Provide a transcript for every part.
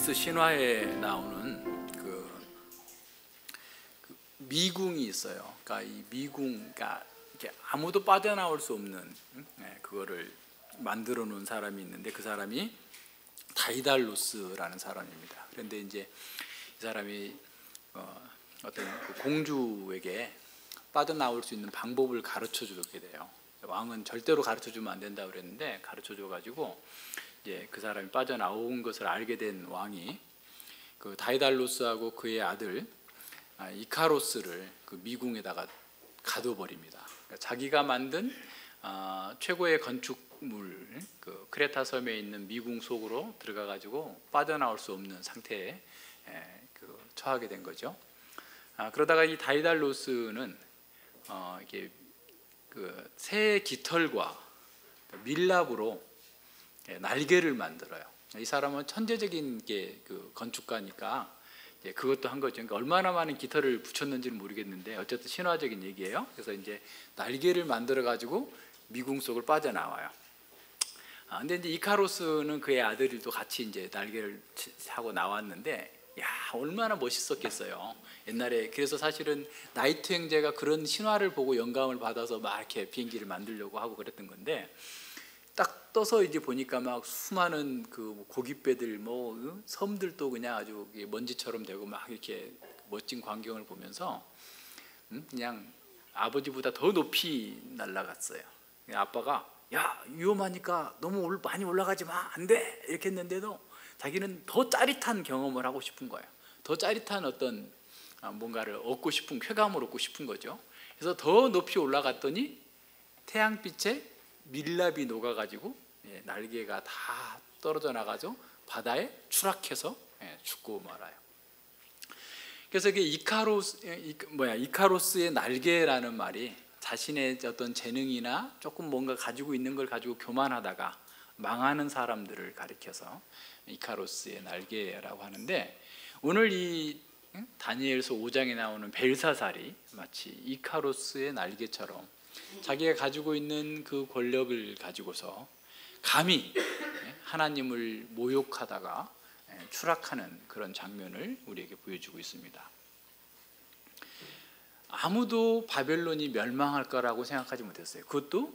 그리스 신화에 나오는 미궁이 있어요. 그러니까 이 미궁, 그러니까 이렇게 아무도 빠져나올 수 없는 그거를 만들어 놓은 사람이 있는데 그 사람이 다이달로스라는 사람입니다. 그런데 이제 이 사람이 어떤 그 공주에게 빠져나올 수 있는 방법을 가르쳐 주게 돼요. 왕은 절대로 가르쳐 주면 안 된다고 그랬는데 가르쳐 줘 가지고 이제 그 사람이 빠져나온 것을 알게 된 왕이 그 다이달로스하고 그의 아들 이카로스를 그 미궁에다가 가둬버립니다. 그러니까 자기가 만든 최고의 건축물, 그 크레타 섬에 있는 미궁 속으로 들어가 가지고 빠져나올 수 없는 상태에 처하게 된 거죠. 그러다가 이 다이달로스는 이게 그 새 깃털과 밀랍으로 날개를 만들어요. 이 사람은 천재적인 게 그 건축가니까 그것도 한 거죠. 그러니까 얼마나 많은 깃털을 붙였는지는 모르겠는데 어쨌든 신화적인 얘기예요. 그래서 이제 날개를 만들어 가지고 미궁 속을 빠져나와요. 근데 이제 이카로스는 그의 아들도 같이 이제 날개를 하고 나왔는데, 야, 얼마나 멋있었겠어요. 옛날에. 그래서 사실은 나이트 형제가 그런 신화를 보고 영감을 받아서 막 이렇게 비행기를 만들려고 하고 그랬던 건데, 딱 떠서 이제 보니까 막 수많은 그 고깃배들, 뭐 섬들도 그냥 아주 먼지처럼 되고 막 이렇게 멋진 광경을 보면서 그냥 아버지보다 더 높이 날아갔어요. 아빠가 야, 위험하니까 너무 많이 올라가지 마, 안 돼, 이렇게 했는데도 자기는 더 짜릿한 경험을 하고 싶은 거예요. 더 짜릿한 어떤 뭔가를 얻고 싶은, 쾌감을 얻고 싶은 거죠. 그래서 더 높이 올라갔더니 태양빛에 밀랍이 녹아가지고 날개가 다 떨어져 나가서 바다에 추락해서 죽고 말아요. 그래서 이게 이카로스의 날개라는 말이 자신의 어떤 재능이나 조금 뭔가 가지고 있는 걸 가지고 교만하다가 망하는 사람들을 가리켜서 이카로스의 날개라고 하는데, 오늘 이 다니엘서 5장에 나오는 벨사살이 마치 이카로스의 날개처럼 자기가 가지고 있는 그 권력을 가지고서 감히 하나님을 모욕하다가 추락하는 그런 장면을 우리에게 보여주고 있습니다. 아무도 바벨론이 멸망할 거라고 생각하지 못했어요. 그것도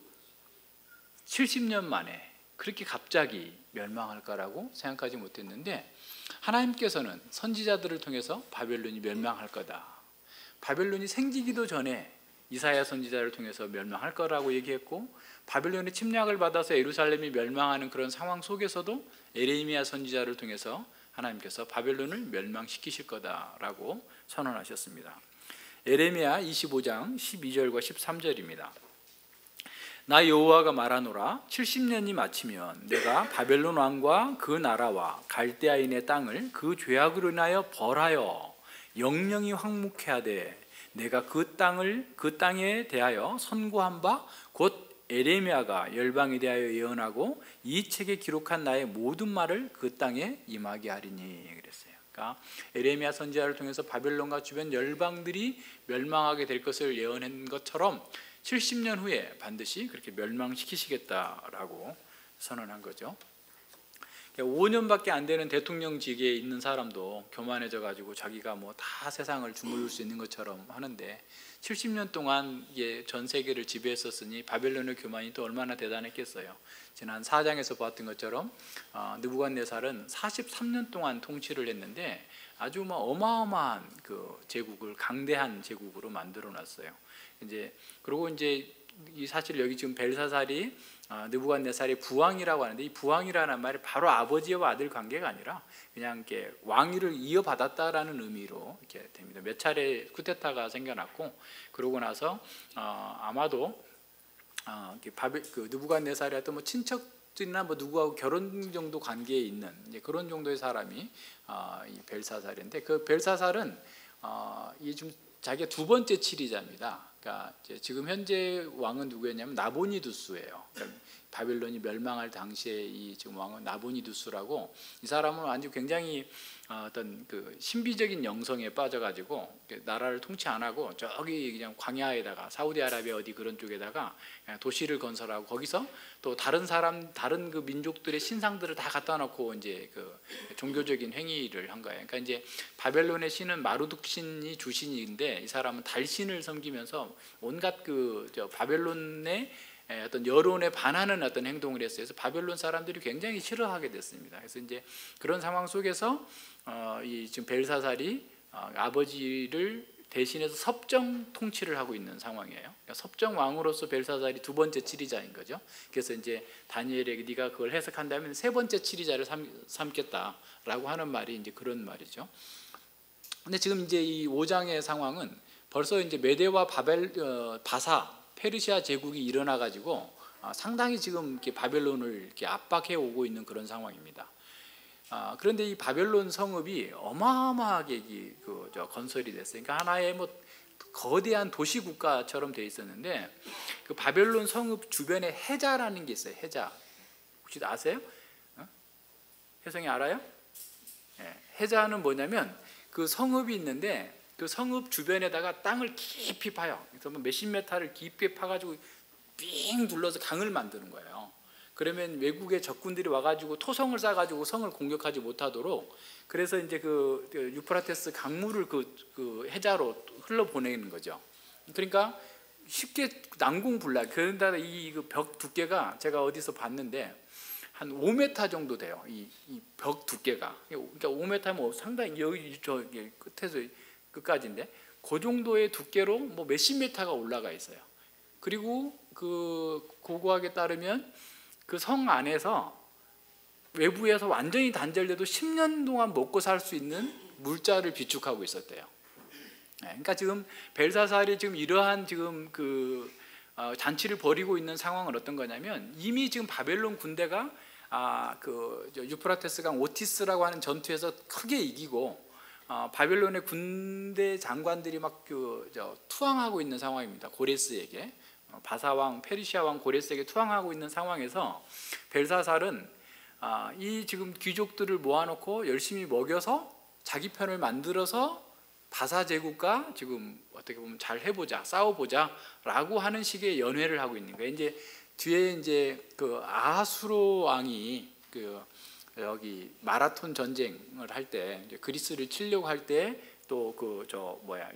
70년 만에 그렇게 갑자기 멸망할 거라고 생각하지 못했는데, 하나님께서는 선지자들을 통해서 바벨론이 멸망할 거다, 바벨론이 생기기도 전에 이사야 선지자를 통해서 멸망할 거라고 얘기했고, 바벨론의 침략을 받아서 예루살렘이 멸망하는 그런 상황 속에서도 에레미야 선지자를 통해서 하나님께서 바벨론을 멸망시키실 거다라고 선언하셨습니다. 에레미야 25장 12절과 13절입니다. 나 여호와가 말하노라. 70년이 마치면 내가 바벨론 왕과 그 나라와 갈대아인의 땅을 그 죄악으로 인하여 벌하여 영영이 황무케 하되, 내가 그 땅에 대하여 선고한 바 곧 에레미야가 열방에 대하여 예언하고 이 책에 기록한 나의 모든 말을 그 땅에 임하게 하리니 그랬어요. 그러니까 에레미야 선지자를 통해서 바벨론과 주변 열방들이 멸망하게 될 것을 예언한 것처럼 70년 후에 반드시 그렇게 멸망시키시겠다라고 선언한 거죠. 5년밖에 안 되는 대통령직에 있는 사람도 교만해져 가지고 자기가 뭐 다 세상을 주무를 수 있는 것처럼 하는데, 70년 동안 이게 전 세계를 지배했었으니 바벨론의 교만이 또 얼마나 대단했겠어요. 지난 4장에서 봤던 것처럼 느부갓네살은 43년 동안 통치를 했는데 아주 뭐 어마어마한 그 제국을, 강대한 제국으로 만들어 놨어요. 그리고 이제 사실 여기 지금 벨사살이 느부갓네살의 부왕이라고 하는데, 이 부왕이라는 말이 바로 아버지와 아들 관계가 아니라 그냥 이렇게 왕위를 이어받았다라는 의미로 이렇게 됩니다. 몇 차례 쿠데타가 생겨났고, 그러고 나서 아마도 그 느부갓네살의 어떤 뭐 친척들이나 뭐 누구하고 결혼 정도 관계에 있는 그런 정도의 사람이 이 벨사살인데, 그 벨사살은 이게 좀 자기가 두 번째 치리자입니다. 그러니까 지금 현재 왕은 누구였냐면 나보니두스예요. 그러니까 바벨론이 멸망할 당시에 이 지금 왕은 나보니두스라고, 이 사람은 아주 굉장히 어떤 그 신비적인 영성에 빠져가지고 나라를 통치 안 하고 저기 그냥 광야에다가 사우디아라비아 어디 그런 쪽에다가 도시를 건설하고 거기서 또 다른 그 민족들의 신상들을 다 갖다 놓고 이제 그 종교적인 행위를 한 거예요. 그러니까 이제 바벨론의 신은 마루둑 신이 주신인데 이 사람은 달신을 섬기면서 온갖 그 바벨론의 어떤 여론에 반하는 어떤 행동을 했어요. 그래서 바벨론 사람들이 굉장히 싫어하게 됐습니다. 그래서 이제 그런 상황 속에서 이 지금 벨사살이 아버지를 대신해서 섭정 통치를 하고 있는 상황이에요. 그러니까 섭정 왕으로서 벨사살이 두 번째 치리자인 거죠. 그래서 이제 다니엘에게 네가 그걸 해석한다면 세 번째 치리자를 삼겠다라고 하는 말이 이제 그런 말이죠. 근데 지금 이제 이 5장의 상황은 벌써 이제 메대와 바사 페르시아 제국이 일어나 가지고 상당히 지금 이렇게 바벨론을 이렇게 압박해 오고 있는 그런 상황입니다. 그런데 이 바벨론 성읍이 어마어마하게 건설이 됐어요. 그러니까 하나의 뭐 거대한 도시 국가처럼 돼 있었는데 그 바벨론 성읍 주변에 해자라는 게 있어요. 해자 혹시 아세요? 혜성이 알아요? 네. 해자는 뭐냐면 그 성읍이 있는데 그 성읍 주변에다가 땅을 깊이 파요. 그래서 몇십 메타를 깊이 파가지고 삥 둘러서 강을 만드는 거예요. 그러면 외국의 적군들이 와가지고 토성을 쌓아가지고 성을 공격하지 못하도록, 그래서 이제 그 유프라테스 강물을 그 해자로 흘러 보내는 거죠. 그러니까 쉽게 난공불락. 그런데 이 벽 두께가 제가 어디서 봤는데 한 5m 정도 돼요. 이 벽 두께가. 그러니까 5m면 상당히 여기 저 끝에서 끝까지인데 그 정도의 두께로 뭐 몇십 메타가 올라가 있어요. 그리고 그 고고학에 따르면 그 성 안에서 외부에서 완전히 단절돼도 10년 동안 먹고 살 수 있는 물자를 비축하고 있었대요. 그러니까 지금 벨사살이 지금 이러한 지금 그 잔치를 벌이고 있는 상황은 어떤 거냐면 이미 지금 바벨론 군대가 그 유프라테스 강 오티스라고 하는 전투에서 크게 이기고 바벨론의 군대 장관들이 막 투항하고 있는 상황입니다. 고레스에게 바사왕 페르시아 왕 고레스에게 투항하고 있는 상황에서 벨사살은 이 지금 귀족들을 모아놓고 열심히 먹여서 자기 편을 만들어서 바사 제국과 지금 어떻게 보면 잘 해보자, 싸워보자라고 하는 식의 연회를 하고 있는 거예요. 이제 뒤에 이제 그 아하수로 왕이 여기 마라톤 전쟁을 할 때 그리스를 치려고 할 때 또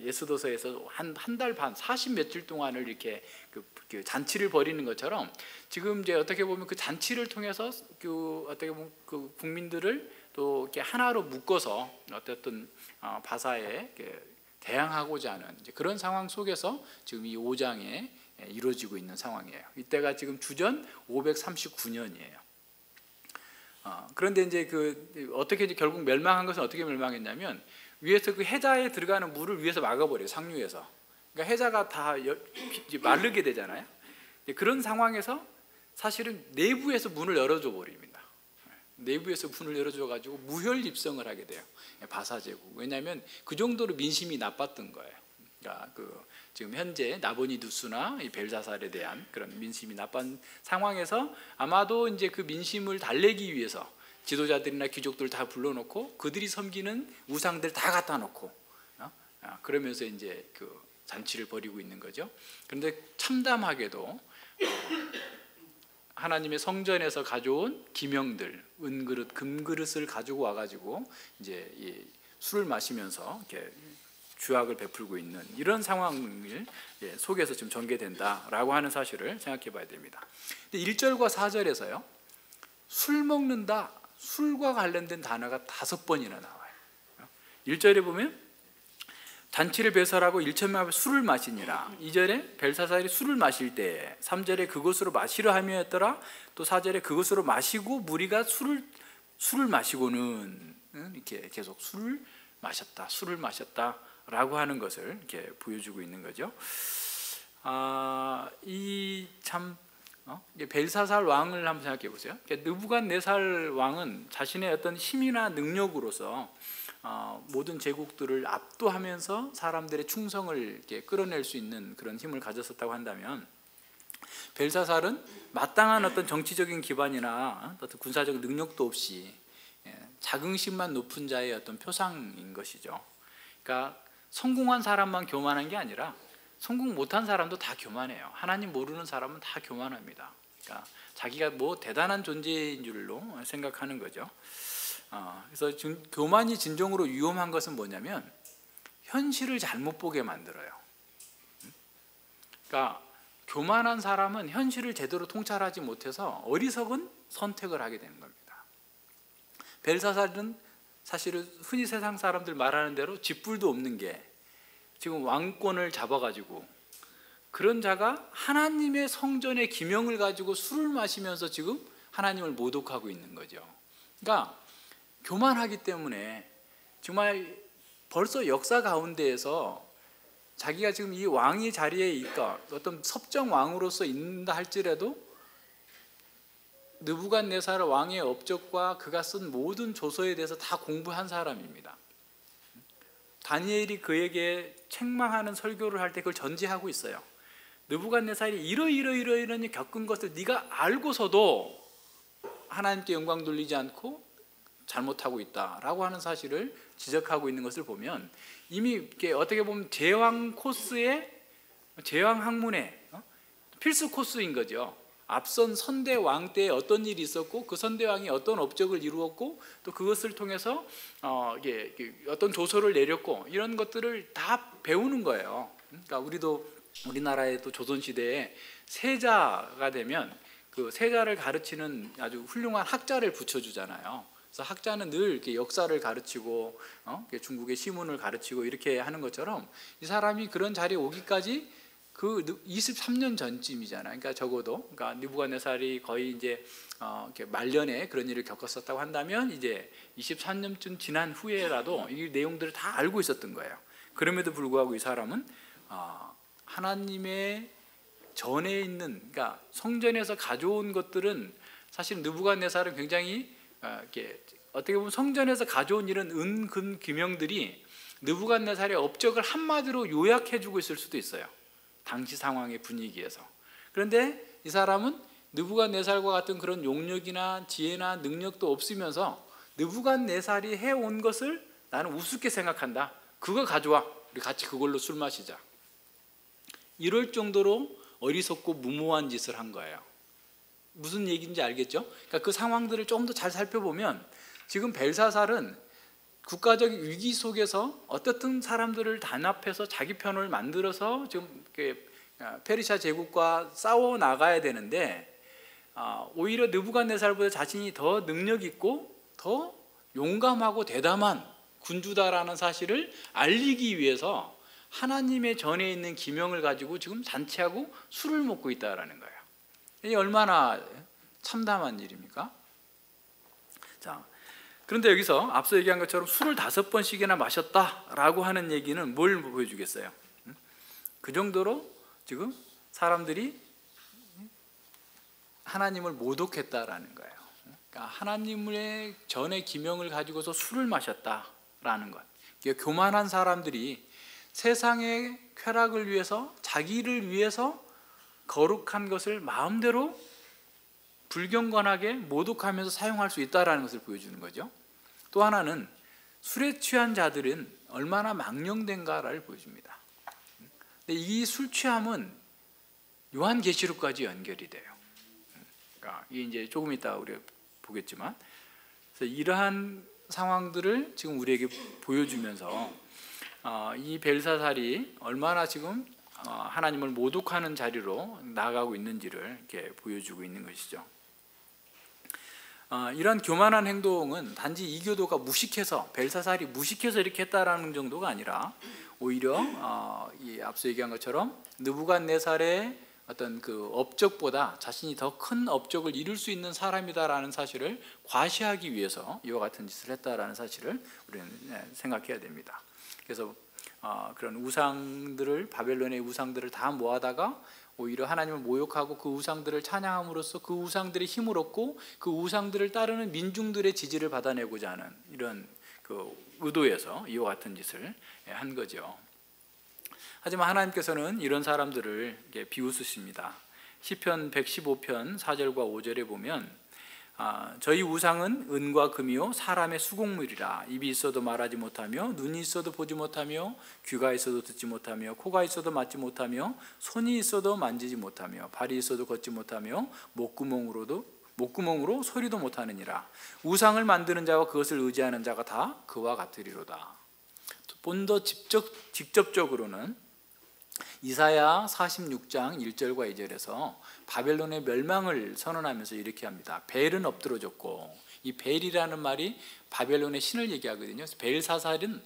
예스도서에서 한 달 반 40 며칠 동안을 이렇게 그 잔치를 벌이는 것처럼 지금 이제 어떻게 보면 그 잔치를 통해서 어떻게 보면 그 국민들을 또 이렇게 하나로 묶어서 어쨌든 바사에 대항하고자 하는 이제 그런 상황 속에서 지금 이 5장에 이루어지고 있는 상황이에요. 이때가 지금 주전 539년이에요. 그런데 이제 어떻게 이제 결국 멸망한 것은 어떻게 멸망했냐면 위에서 그 해자에 들어가는 물을 위에서 막아버려요. 상류에서. 그러니까 해자가 다 마르게 되잖아요. 그런 상황에서 사실은 내부에서 문을 열어줘 버립니다. 내부에서 문을 열어줘 가지고 무혈 입성을 하게 돼요. 바사 제국. 왜냐하면 그 정도로 민심이 나빴던 거예요. 그러니까 지금 현재 나보니두스나 이 벨사살에 대한 그런 민심이 나쁜 상황에서 아마도 이제 그 민심을 달래기 위해서 지도자들이나 귀족들 다 불러놓고 그들이 섬기는 우상들 다 갖다 놓고 그러면서 이제 그 잔치를 벌이고 있는 거죠. 그런데 참담하게도 하나님의 성전에서 가져온 기명들, 은그릇, 금그릇을 가지고 와가지고 이제 이 술을 마시면서 이렇게 주악을 베풀고 있는 이런 상황을 속에서 지금 전개된다라고 하는 사실을 생각해 봐야 됩니다. 근데 1절과 4절에서요. 술 먹는다, 술과 관련된 단어가 5번이나 나와요. 1절에 보면 잔치를 배설하고 1천명 앞에 술을 마시니라. 2절에 벨사살이 술을 마실 때, 3절에 그것으로 마시려 함이었더라. 또 4절에 그것으로 마시고 무리가 술을 마시고는 이렇게 계속 술을 마셨다라고 하는 것을 이렇게 보여주고 있는 거죠. 벨사살 왕을 한번 생각해 보세요. 느부갓네살 왕은 자신의 어떤 힘이나 능력으로서 모든 제국들을 압도하면서 사람들의 충성을 이렇게 끌어낼 수 있는 그런 힘을 가졌었다고 한다면 벨사살은 마땅한 어떤 정치적인 기반이나 어떤 군사적 능력도 없이 자긍심만 높은 자의 어떤 표상인 것이죠. 그러니까 성공한 사람만 교만한 게 아니라 성공 못한 사람도 다 교만해요. 하나님 모르는 사람은 다 교만합니다. 그러니까 자기가 뭐 대단한 존재인 줄로 생각하는 거죠. 그래서 지금 교만이 진정으로 위험한 것은 뭐냐면 현실을 잘못 보게 만들어요. 그러니까 교만한 사람은 현실을 제대로 통찰하지 못해서 어리석은 선택을 하게 되는 겁니다. 벨사살은 사실은 흔히 세상 사람들 말하는 대로 쥐뿔도 없는 게 지금 왕권을 잡아가지고 그런 자가 하나님의 성전의 기명을 가지고 술을 마시면서 지금 하나님을 모독하고 있는 거죠. 그러니까 교만하기 때문에 정말 벌써 역사 가운데에서 자기가 지금 이 왕의 자리에 있다, 어떤 섭정 왕으로서 있는다 할지라도 느부갓네살 왕의 업적과 그가 쓴 모든 조서에 대해서 다 공부한 사람입니다. 다니엘이 그에게 책망하는 설교를 할 때 그걸 전제하고 있어요. 느부갓네살이 이러이러이러이러니 겪은 것을 네가 알고서도 하나님께 영광 돌리지 않고 잘못하고 있다라고 하는 사실을 지적하고 있는 것을 보면 이미 이렇게 어떻게 보면 제왕 코스의 제왕 학문의 필수 코스인 거죠. 앞선 선대왕 때에 어떤 일이 있었고 그 선대왕이 어떤 업적을 이루었고 또 그것을 통해서 어떤 조서를 내렸고 이런 것들을 다 배우는 거예요. 그러니까 우리나라의 또 조선시대에 세자가 되면 그 세자를 가르치는 아주 훌륭한 학자를 붙여주잖아요. 그래서 학자는 늘 이렇게 역사를 가르치고 중국의 시문을 가르치고 이렇게 하는 것처럼 이 사람이 그런 자리에 오기까지 그 23년 전쯤이잖아요. 그러니까 적어도 느부갓네살이 거의 이제 이렇게 말년에 그런 일을 겪었었다고 한다면 이제 23년쯤 지난 후에라도 이 내용들을 다 알고 있었던 거예요. 그럼에도 불구하고 이 사람은 하나님의 전에 있는 그러니까 성전에서 가져온 것들은 사실 느부갓네살은 굉장히 이렇게 어떻게 보면 성전에서 가져온 이런 은근 기명들이 느부갓네살의 업적을 한마디로 요약해주고 있을 수도 있어요. 당시 상황의 분위기에서. 그런데 이 사람은 느부갓네살과 같은 그런 용력이나 지혜나 능력도 없으면서 느부갓네살이 해온 것을 나는 우습게 생각한다. 그거 가져와. 우리 같이 그걸로 술 마시자. 이럴 정도로 어리석고 무모한 짓을 한 거예요. 무슨 얘기인지 알겠죠? 그러니까 그 상황들을 좀 더 잘 살펴보면 지금 벨사살은 국가적 위기 속에서 어떻든 사람들을 단합해서 자기 편을 만들어서 지금 페르시아 제국과 싸워 나가야 되는데 오히려 느부갓네살보다 자신이 더 능력 있고 더 용감하고 대담한 군주다라는 사실을 알리기 위해서 하나님의 전에 있는 기명을 가지고 지금 잔치하고 술을 먹고 있다라는 거예요. 이게 얼마나 참담한 일입니까? 자, 그런데 여기서 앞서 얘기한 것처럼 술을 5번씩이나 마셨다라고 하는 얘기는 뭘 보여주겠어요? 그 정도로 지금 사람들이 하나님을 모독했다라는 거예요. 그러니까 하나님의 전의 기명을 가지고서 술을 마셨다라는 것. 교만한 사람들이 세상의 쾌락을 위해서 자기를 위해서 거룩한 것을 마음대로 불경건하게 모독하면서 사용할 수 있다는 것을 보여주는 거죠. 또 하나는 술에 취한 자들은 얼마나 망령된가를 보여줍니다. 근데 이 술 취함은 요한계시록까지 연결이 돼요. 그러니까 이게 이제 조금 이따 우리가 보겠지만, 그래서 이러한 상황들을 지금 우리에게 보여주면서 이 벨사살이 얼마나 지금 하나님을 모독하는 자리로 나아가고 있는지를 이렇게 보여주고 있는 것이죠. 이런 교만한 행동은 단지 이교도가 무식해서 벨사살이 무식해서 이렇게 했다라는 정도가 아니라 오히려 이 앞서 얘기한 것처럼 느부갓네살의 어떤 그 업적보다 자신이 더 큰 업적을 이룰 수 있는 사람이다라는 사실을 과시하기 위해서 이와 같은 짓을 했다라는 사실을 우리는 생각해야 됩니다. 그래서 그런 우상들을 바벨론의 우상들을 다 모아다가 오히려 하나님을 모욕하고 그 우상들을 찬양함으로써 그 우상들의 힘을 얻고 그 우상들을 따르는 민중들의 지지를 받아내고자 하는 이런 그 의도에서 이와 같은 짓을 한 거죠. 하지만 하나님께서는 이런 사람들을 비웃으십니다. 시편 115편 4절과 5절에 보면 저희 우상은 은과 금이요 사람의 수공물이라. 입이 있어도 말하지 못하며 눈이 있어도 보지 못하며 귀가 있어도 듣지 못하며 코가 있어도 맡지 못하며 손이 있어도 만지지 못하며 발이 있어도 걷지 못하며 목구멍으로 소리도 못하느니라. 우상을 만드는 자와 그것을 의지하는 자가 다 그와 같으리로다. 좀 더 직접적으로는 이사야 46장 1절과 2절에서 바벨론의 멸망을 선언하면서 이렇게 합니다. 벨은 엎드러졌고, 이 벨이라는 말이 바벨론의 신을 얘기하거든요. 벨사살은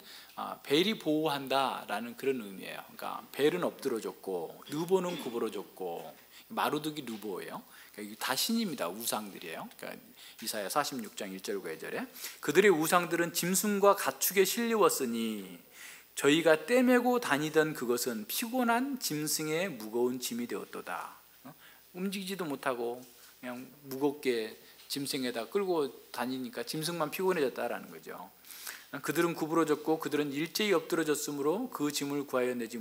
벨이 보호한다라는 그런 의미예요. 그러니까 벨은 엎드러졌고 느보는 구부러졌고, 마루드기 느보예요. 그러니까 다 신입니다. 우상들이에요. 그러니까 이사야 46장 1절과 2절에 그들의 우상들은 짐승과 가축에 실려왔으니 저희가 떼매고 다니던 그것은 피곤한 짐승의 무거운 짐이 되었도다. 움직이지도 못하고 그냥 무겁게 짐승에다 끌고 다니니까 짐승만 피곤해졌다라는 거죠. 그들은 구부러졌고 그들은 일제히 엎드러졌으므로 그 짐을 구하여 내지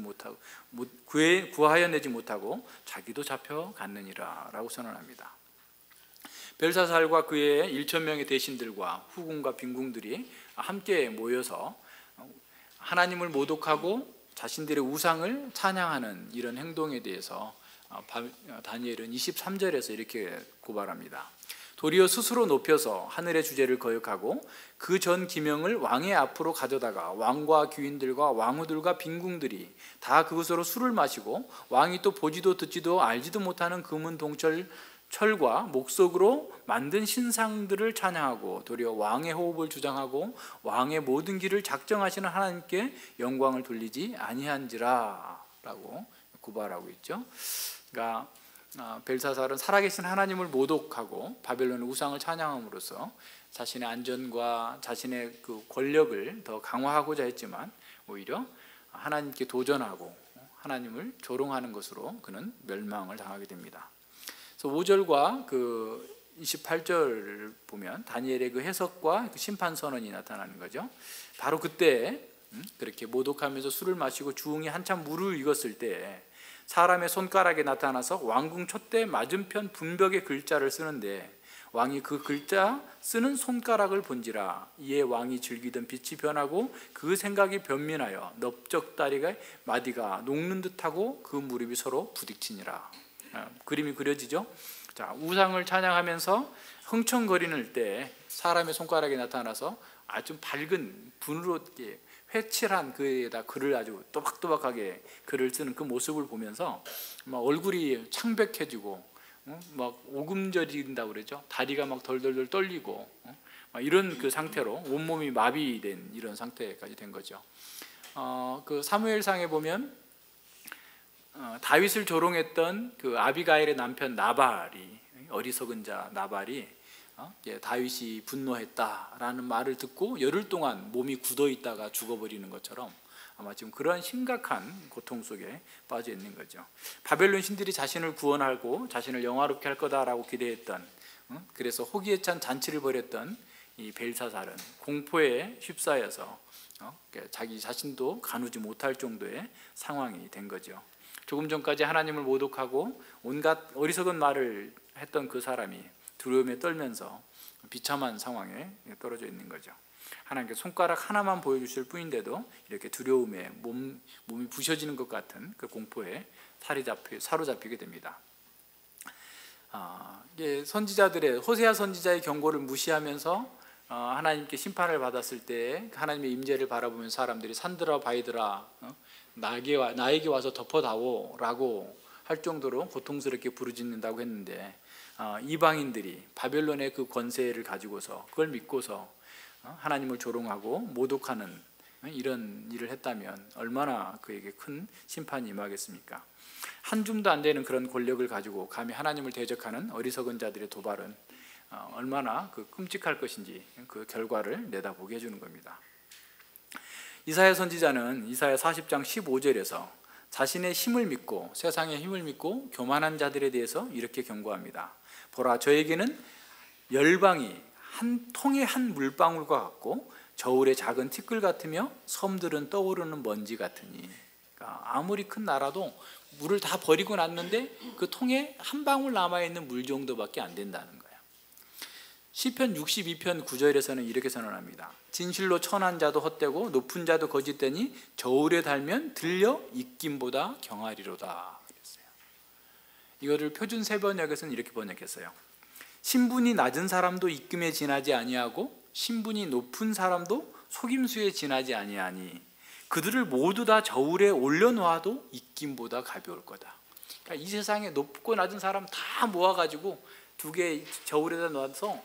못하고 자기도 잡혀갔느니라 라고 선언합니다. 벨사살과 그의 1,000명의 대신들과 후궁과 빈궁들이 함께 모여서 하나님을 모독하고 자신들의 우상을 찬양하는 이런 행동에 대해서 다니엘은 23절에서 이렇게 고발합니다. 도리어 스스로 높여서 하늘의 주제를 거역하고 그 전 기명을 왕의 앞으로 가져다가 왕과 귀인들과 왕후들과 빈궁들이 다 그것으로 술을 마시고 왕이 또 보지도 듣지도 알지도 못하는 금은 철과 목석으로 만든 신상들을 찬양하고 도리어 왕의 호흡을 주장하고 왕의 모든 길을 작정하시는 하나님께 영광을 돌리지 아니한지라 라고 고발하고 있죠. 그러니까 벨사살은 살아계신 하나님을 모독하고 바벨론의 우상을 찬양함으로써 자신의 안전과 자신의 그 권력을 더 강화하고자 했지만 오히려 하나님께 도전하고 하나님을 조롱하는 것으로 그는 멸망을 당하게 됩니다. 그래서 5절과 그 28절 보면 다니엘의 그 해석과 그 심판 선언이 나타나는 거죠. 바로 그때 그렇게 모독하면서 술을 마시고 주웅이 한참 물을 익었을 때 사람의 손가락에 나타나서 왕궁 촛대 맞은편 분벽의 글자를 쓰는데 왕이 그 글자 쓰는 손가락을 본지라. 이에 왕이 즐기던 빛이 변하고 그 생각이 변민하여 넓적다리가 마디가 녹는 듯하고 그 무릎이 서로 부딪히니라. 그림이 그려지죠. 자, 우상을 찬양하면서 흥청거리는 때 사람의 손가락에 나타나서 아주 밝은 분으로 회칠한 그에다 글을 아주 또박또박하게 글을 쓰는 그 모습을 보면서 막 얼굴이 창백해지고 막 오금저린다고 그러죠. 다리가 막 덜덜덜 떨리고 막 이런 그 상태로 온몸이 마비된 이런 상태까지 된 거죠. 그 사무엘상에 보면 다윗을 조롱했던 그 아비가일의 남편 나발이, 어리석은 자 나발이 다윗이 분노했다라는 말을 듣고 열흘 동안 몸이 굳어 있다가 죽어버리는 것처럼 아마 지금 그러한 심각한 고통 속에 빠져 있는 거죠. 바벨론 신들이 자신을 구원하고 자신을 영화롭게 할 거다라고 기대했던, 그래서 호기에 찬 잔치를 벌였던 이 벨사살은 공포에 휩싸여서 자기 자신도 가누지 못할 정도의 상황이 된 거죠. 조금 전까지 하나님을 모독하고 온갖 어리석은 말을 했던 그 사람이 두려움에 떨면서 비참한 상황에 떨어져 있는 거죠. 하나님께 손가락 하나만 보여주실 뿐인데도 이렇게 두려움에 몸이 부셔지는 것 같은 그 공포에 사로잡히게 됩니다. 선지자들의 호세아 선지자의 경고를 무시하면서 하나님께 심판을 받았을 때 하나님의 임재를 바라보면 사람들이 산들아 바위들아 나에게 와서 덮어다오라고 할 정도로 고통스럽게 부르짖는다고 했는데 이방인들이 바벨론의 그 권세를 가지고서 그걸 믿고서 하나님을 조롱하고 모독하는 이런 일을 했다면 얼마나 그에게 큰 심판이 임하겠습니까? 한 줌도 안 되는 그런 권력을 가지고 감히 하나님을 대적하는 어리석은 자들의 도발은 얼마나 그 끔찍할 것인지 그 결과를 내다보게 해주는 겁니다. 이사야 선지자는 이사야 40장 15절에서 자신의 힘을 믿고 세상의 힘을 믿고 교만한 자들에 대해서 이렇게 경고합니다. 보라, 저에게는 열방이 한 통의 한 물방울과 같고 저울의 작은 티끌 같으며 섬들은 떠오르는 먼지 같으니. 그러니까 아무리 큰 나라도 물을 다 버리고 났는데 그 통에 한 방울 남아있는 물 정도밖에 안 된다는 거예요. 시편 62편 9절에서는 이렇게 선언합니다. 진실로 천한 자도 헛되고 높은 자도 거짓되니 저울에 달면 들려 입김보다 경하리로다 그랬어요. 이거를 표준 세번역에서는 이렇게 번역했어요. 신분이 낮은 사람도 입김에 지나지 아니하고 신분이 높은 사람도 속임수에 지나지 아니하니 그들을 모두 다 저울에 올려놓아도 입김보다 가벼울 거다. 그러니까 이 세상에 높고 낮은 사람 다 모아가지고 두 개 저울에다 놔서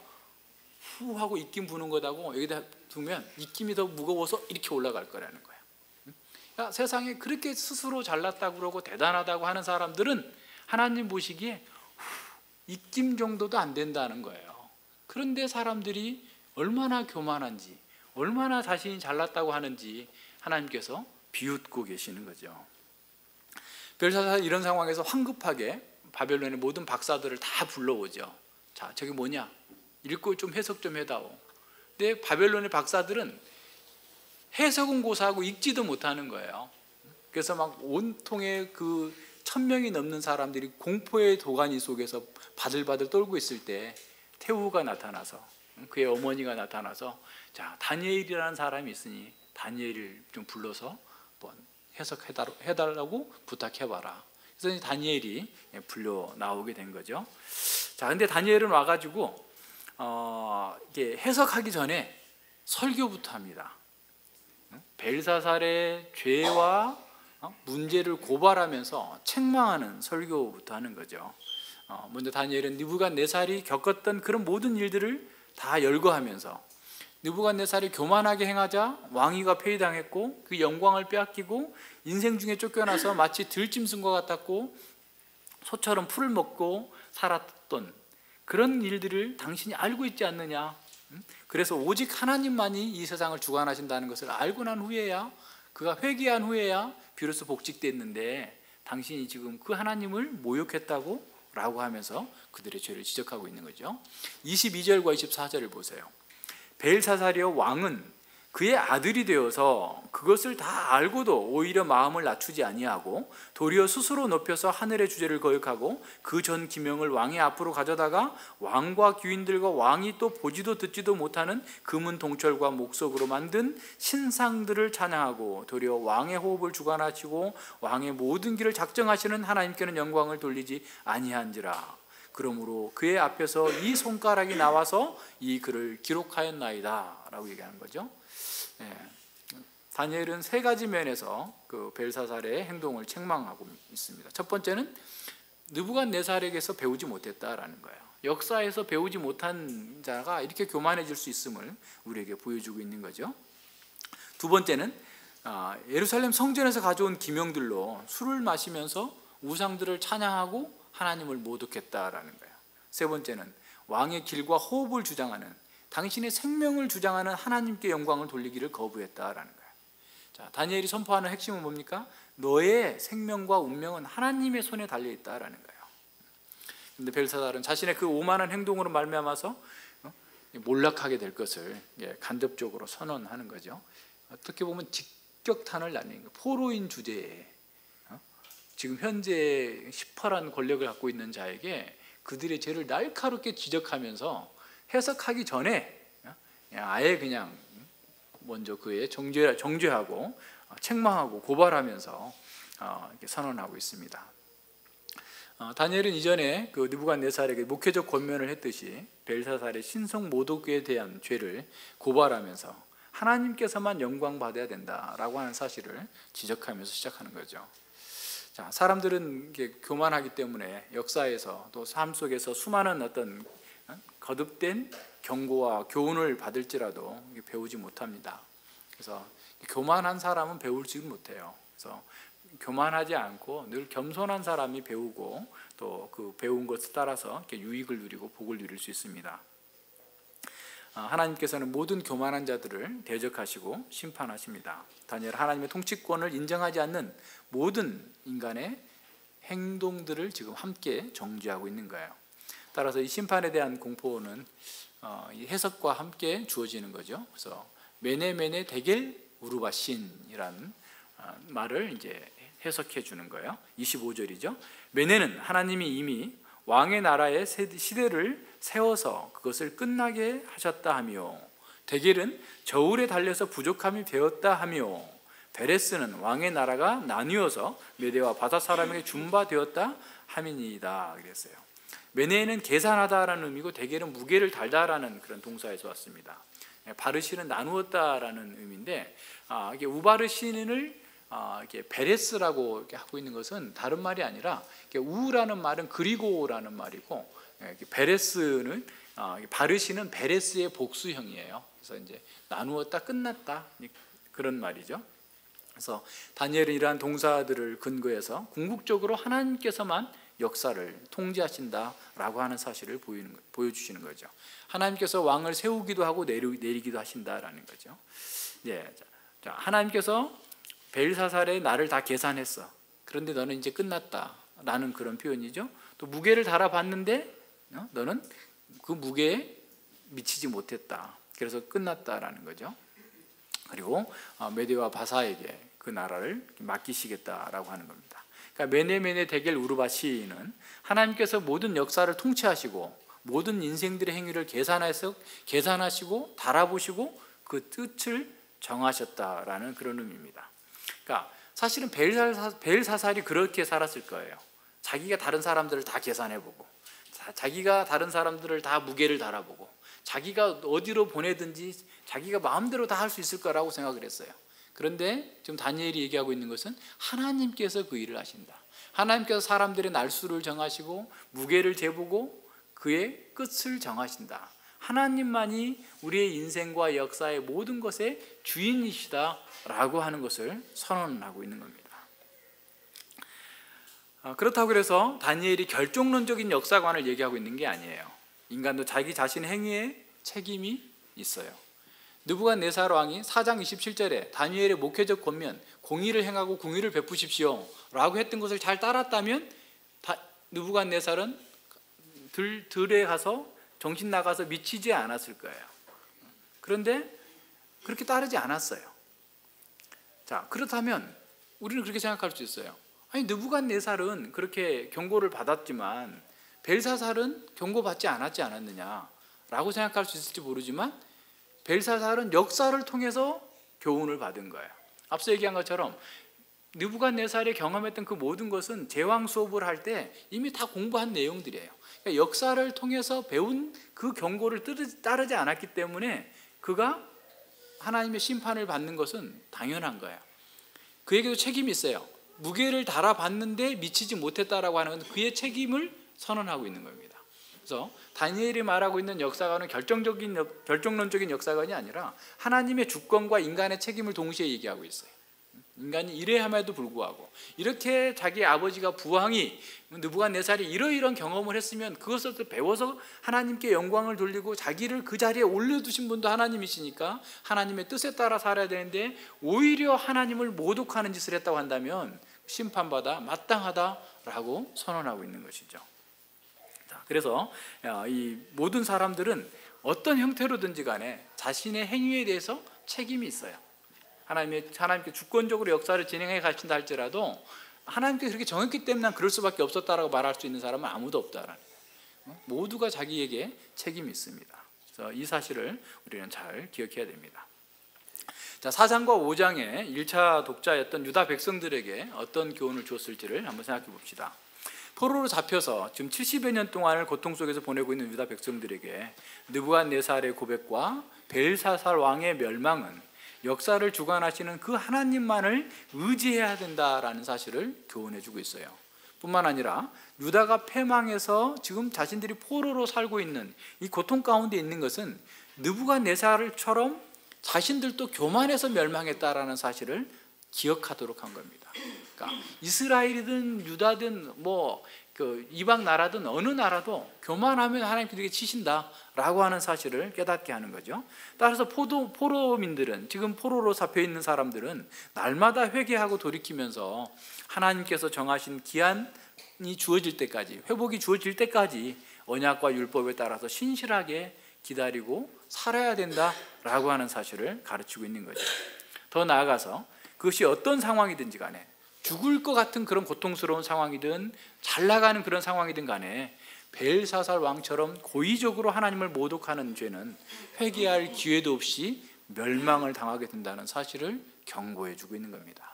후 하고 입김 부는 거다고 여기다 두면 입김이 더 무거워서 이렇게 올라갈 거라는 거예요. 그러니까 세상에 그렇게 스스로 잘났다고 그러고 대단하다고 하는 사람들은 하나님 보시기에 입김 정도도 안 된다는 거예요. 그런데 사람들이 얼마나 교만한지, 얼마나 자신이 잘났다고 하는지 하나님께서 비웃고 계시는 거죠. 벨사살 이런 상황에서 황급하게 바벨론의 모든 박사들을 다 불러오죠. 자, 저게 뭐냐? 읽고 좀 해석 좀 해다오. 근데 바벨론의 박사들은 해석은 고사하고 읽지도 못하는 거예요. 그래서 막 온통의 그 1000명이 넘는 사람들이 공포의 도가니 속에서 바들바들 떨고 있을 때 태우가 나타나서 그의 어머니가 나타나서 자, 다니엘이라는 사람이 있으니 다니엘을 좀 불러서 한번 해석해달라고 부탁해봐라. 그래서 다니엘이 불려 나오게 된 거죠. 자, 근데 다니엘은 와가지고 이게 해석하기 전에 설교부터 합니다. 벨사살의 죄와 문제를 고발하면서 책망하는 설교부터 하는 거죠. 먼저 다니엘은 느부갓네살이 겪었던 그런 모든 일들을 다 열거하면서 느부갓네살이 교만하게 행하자 왕위가 폐위당했고 그 영광을 빼앗기고 인생 중에 쫓겨나서 마치 들짐승과 같았고 소처럼 풀을 먹고 살았던 그런 일들을 당신이 알고 있지 않느냐. 그래서 오직 하나님만이 이 세상을 주관하신다는 것을 알고 난 후에야 그가 회개한 후에야 비로소 복직됐는데 당신이 지금 그 하나님을 모욕했다고 라고 하면서 그들의 죄를 지적하고 있는 거죠. 22절과 24절을 보세요. 벨사살이여 왕은 그의 아들이 되어서 그것을 다 알고도 오히려 마음을 낮추지 아니하고 도리어 스스로 높여서 하늘의 주제를 거역하고 그 전 기명을 왕의 앞으로 가져다가 왕과 귀인들과 왕이 또 보지도 듣지도 못하는 금은 동철과 목석으로 만든 신상들을 찬양하고 도리어 왕의 호흡을 주관하시고 왕의 모든 길을 작정하시는 하나님께는 영광을 돌리지 아니한지라. 그러므로 그의 앞에서 이 손가락이 나와서 이 글을 기록하였나이다 라고 얘기하는 거죠. 다니엘은 세 가지 면에서 그 벨사살의 행동을 책망하고 있습니다. 첫 번째는 느부갓네살에게서 배우지 못했다라는 거예요. 역사에서 배우지 못한 자가 이렇게 교만해질 수 있음을 우리에게 보여주고 있는 거죠. 두 번째는 예루살렘 성전에서 가져온 기명들로 술을 마시면서 우상들을 찬양하고 하나님을 모독했다라는 거예요. 세 번째는 왕의 길과 호흡을 주장하는 당신의 생명을 주장하는 하나님께 영광을 돌리기를 거부했다라는 거예요. 자, 다니엘이 선포하는 핵심은 뭡니까? 너의 생명과 운명은 하나님의 손에 달려 있다라는 거예요. 그런데 벨사살은 자신의 그 오만한 행동으로 말미암아서 몰락하게 될 것을 간접적으로 선언하는 거죠. 어떻게 보면 직격탄을 날리는 거예요. 포로인 주제에 지금 현재 시퍼런 권력을 갖고 있는 자에게 그들의 죄를 날카롭게 지적하면서 해석하기 전에 아예 그냥 먼저 그의 정죄하고 책망하고 고발하면서 이렇게 선언하고 있습니다. 다니엘은 이전에 그 느부갓네살에게 목회적 권면을 했듯이 벨사살의 신성 모독에 대한 죄를 고발하면서 하나님께서만 영광 받아야 된다라고 하는 사실을 지적하면서 시작하는 거죠. 자, 사람들은 이게 교만하기 때문에 역사에서 또 삶 속에서 수많은 어떤 거듭된 경고와 교훈을 받을지라도 배우지 못합니다. 그래서 교만한 사람은 배우지 못해요. 그래서 교만하지 않고 늘 겸손한 사람이 배우고 또 그 배운 것을 따라서 이렇게 유익을 누리고 복을 누릴 수 있습니다. 하나님께서는 모든 교만한 자들을 대적하시고 심판하십니다. 다니엘 하나님의 통치권을 인정하지 않는 모든 인간의 행동들을 지금 함께 정죄하고 있는 거예요. 따라서 이 심판에 대한 공포는 이 해석과 함께 주어지는 거죠. 그래서 메네 데겔 우르바신이라는 말을 이제 해석해 주는 거예요. 25절이죠. 메네는 하나님이 이미 왕의 나라의 시대를 세워서 그것을 끝나게 하셨다 하며, 데겔은 저울에 달려서 부족함이 되었다 하며, 베레스는 왕의 나라가 나뉘어서 메대와 바사 사람에게 준바되었다 함이니이다 그랬어요. 메네는 계산하다라는 의미고 데겔은 무게를 달다라는 그런 동사에서 왔습니다. 바르신은 나누었다라는 의미인데, 이게 우바르신을 이렇게 베레스라고 이렇게 하고 있는 것은 다른 말이 아니라, 우라는 말은 그리고라는 말이고, 베레스는 바르신은 베레스의 복수형이에요. 그래서 이제 나누었다, 끝났다 그런 말이죠. 그래서 다니엘은 이러한 동사들을 근거해서 궁극적으로 하나님께서만 역사를 통제하신다라고 하는 사실을 보여주시는 거죠. 하나님께서 왕을 세우기도 하고 내리기도 하신다라는 거죠. 네, 자, 하나님께서 벨사살의 나를 다 계산했어. 그런데 너는 이제 끝났다라는 그런 표현이죠. 또 무게를 달아봤는데 너는 그 무게에 미치지 못했다. 그래서 끝났다라는 거죠. 그리고 메대와 바사에게 그 나라를 맡기시겠다라고 하는 겁니다. 그러니까 메네 데겔 우르바시는 하나님께서 모든 역사를 통치하시고 모든 인생들의 행위를 계산하시고 달아보시고 그 뜻을 정하셨다라는 그런 의미입니다. 그러니까 사실은 벨사살이 그렇게 살았을 거예요. 자기가 다른 사람들을 다 계산해보고, 자기가 다른 사람들을 다 무게를 달아보고, 자기가 어디로 보내든지 자기가 마음대로 다 할 수 있을 거라고 생각을 했어요. 그런데 지금 다니엘이 얘기하고 있는 것은 하나님께서 그 일을 하신다. 하나님께서 사람들의 날수를 정하시고 무게를 재보고 그의 끝을 정하신다. 하나님만이 우리의 인생과 역사의 모든 것의 주인이시다라고 하는 것을 선언하고 있는 겁니다. 그렇다고 해서 다니엘이 결정론적인 역사관을 얘기하고 있는 게 아니에요. 인간도 자기 자신의 행위에 책임이 있어요. 느부갓네살 왕이 4장 27절에 다니엘의 목회적 권면, 공의를 행하고 공의를 베푸십시오 라고 했던 것을 잘 따랐다면 느부갓네살은 들에 가서 정신 나가서 미치지 않았을 거예요. 그런데 그렇게 따르지 않았어요. 자, 그렇다면 우리는 그렇게 생각할 수 있어요. 아니, 느부갓네살은 그렇게 경고를 받았지만 벨사살은 경고받지 않았느냐라고 생각할 수 있을지 모르지만, 벨사살은 역사를 통해서 교훈을 받은 거예요. 앞서 얘기한 것처럼 느부갓네살이 경험했던 그 모든 것은 제왕 수업을 할 때 이미 다 공부한 내용들이에요. 그러니까 역사를 통해서 배운 그 경고를 따르지 않았기 때문에 그가 하나님의 심판을 받는 것은 당연한 거예요. 그에게도 책임이 있어요. 무게를 달아봤는데 미치지 못했다라고 하는 건 그의 책임을 선언하고 있는 겁니다. 그래서 다니엘이 말하고 있는 역사관은 결정론적인 역사관이 아니라 하나님의 주권과 인간의 책임을 동시에 얘기하고 있어요. 인간이 이래함에도 불구하고 이렇게 자기 아버지가 부왕이 느부갓네살이 이러이러한 경험을 했으면 그것을 배워서 하나님께 영광을 돌리고 자기를 그 자리에 올려두신 분도 하나님이시니까 하나님의 뜻에 따라 살아야 되는데, 오히려 하나님을 모독하는 짓을 했다고 한다면 심판받아 마땅하다라고 선언하고 있는 것이죠. 그래서 이 모든 사람들은 어떤 형태로든지 간에 자신의 행위에 대해서 책임이 있어요. 하나님께 주권적으로 역사를 진행해 가신다 할지라도 하나님께서 그렇게 정했기 때문에 난 그럴 수밖에 없었다라고 말할 수 있는 사람은 아무도 없다라는, 모두가 자기에게 책임이 있습니다. 그래서 이 사실을 우리는 잘 기억해야 됩니다. 자, 4장과 5장의 1차 독자였던 유다 백성들에게 어떤 교훈을 주었을지를 한번 생각해 봅시다. 포로로 잡혀서 지금 70여 년 동안을 고통 속에서 보내고 있는 유다 백성들에게 느부갓네살의 고백과 벨사살 왕의 멸망은 역사를 주관하시는 그 하나님만을 의지해야 된다라는 사실을 교훈해 주고 있어요. 뿐만 아니라 유다가 패망해서 지금 자신들이 포로로 살고 있는 이 고통 가운데 있는 것은 느부갓네살처럼 자신들도 교만해서 멸망했다라는 사실을 기억하도록 한 겁니다. 그러니까 이스라엘이든 유다든 그 이방 나라든 어느 나라도 교만하면 하나님께서 되게 치신다라고 하는 사실을 깨닫게 하는 거죠. 따라서 포로민들은, 지금 포로로 잡혀 있는 사람들은 날마다 회개하고 돌이키면서 하나님께서 정하신 기한이 주어질 때까지, 회복이 주어질 때까지 언약과 율법에 따라서 신실하게 기다리고 살아야 된다라고 하는 사실을 가르치고 있는 거죠. 더 나아가서 그것이 어떤 상황이든지 간에, 죽을 것 같은 그런 고통스러운 상황이든 잘 나가는 그런 상황이든 간에 벨사살 왕처럼 고의적으로 하나님을 모독하는 죄는 회개할 기회도 없이 멸망을 당하게 된다는 사실을 경고해 주고 있는 겁니다.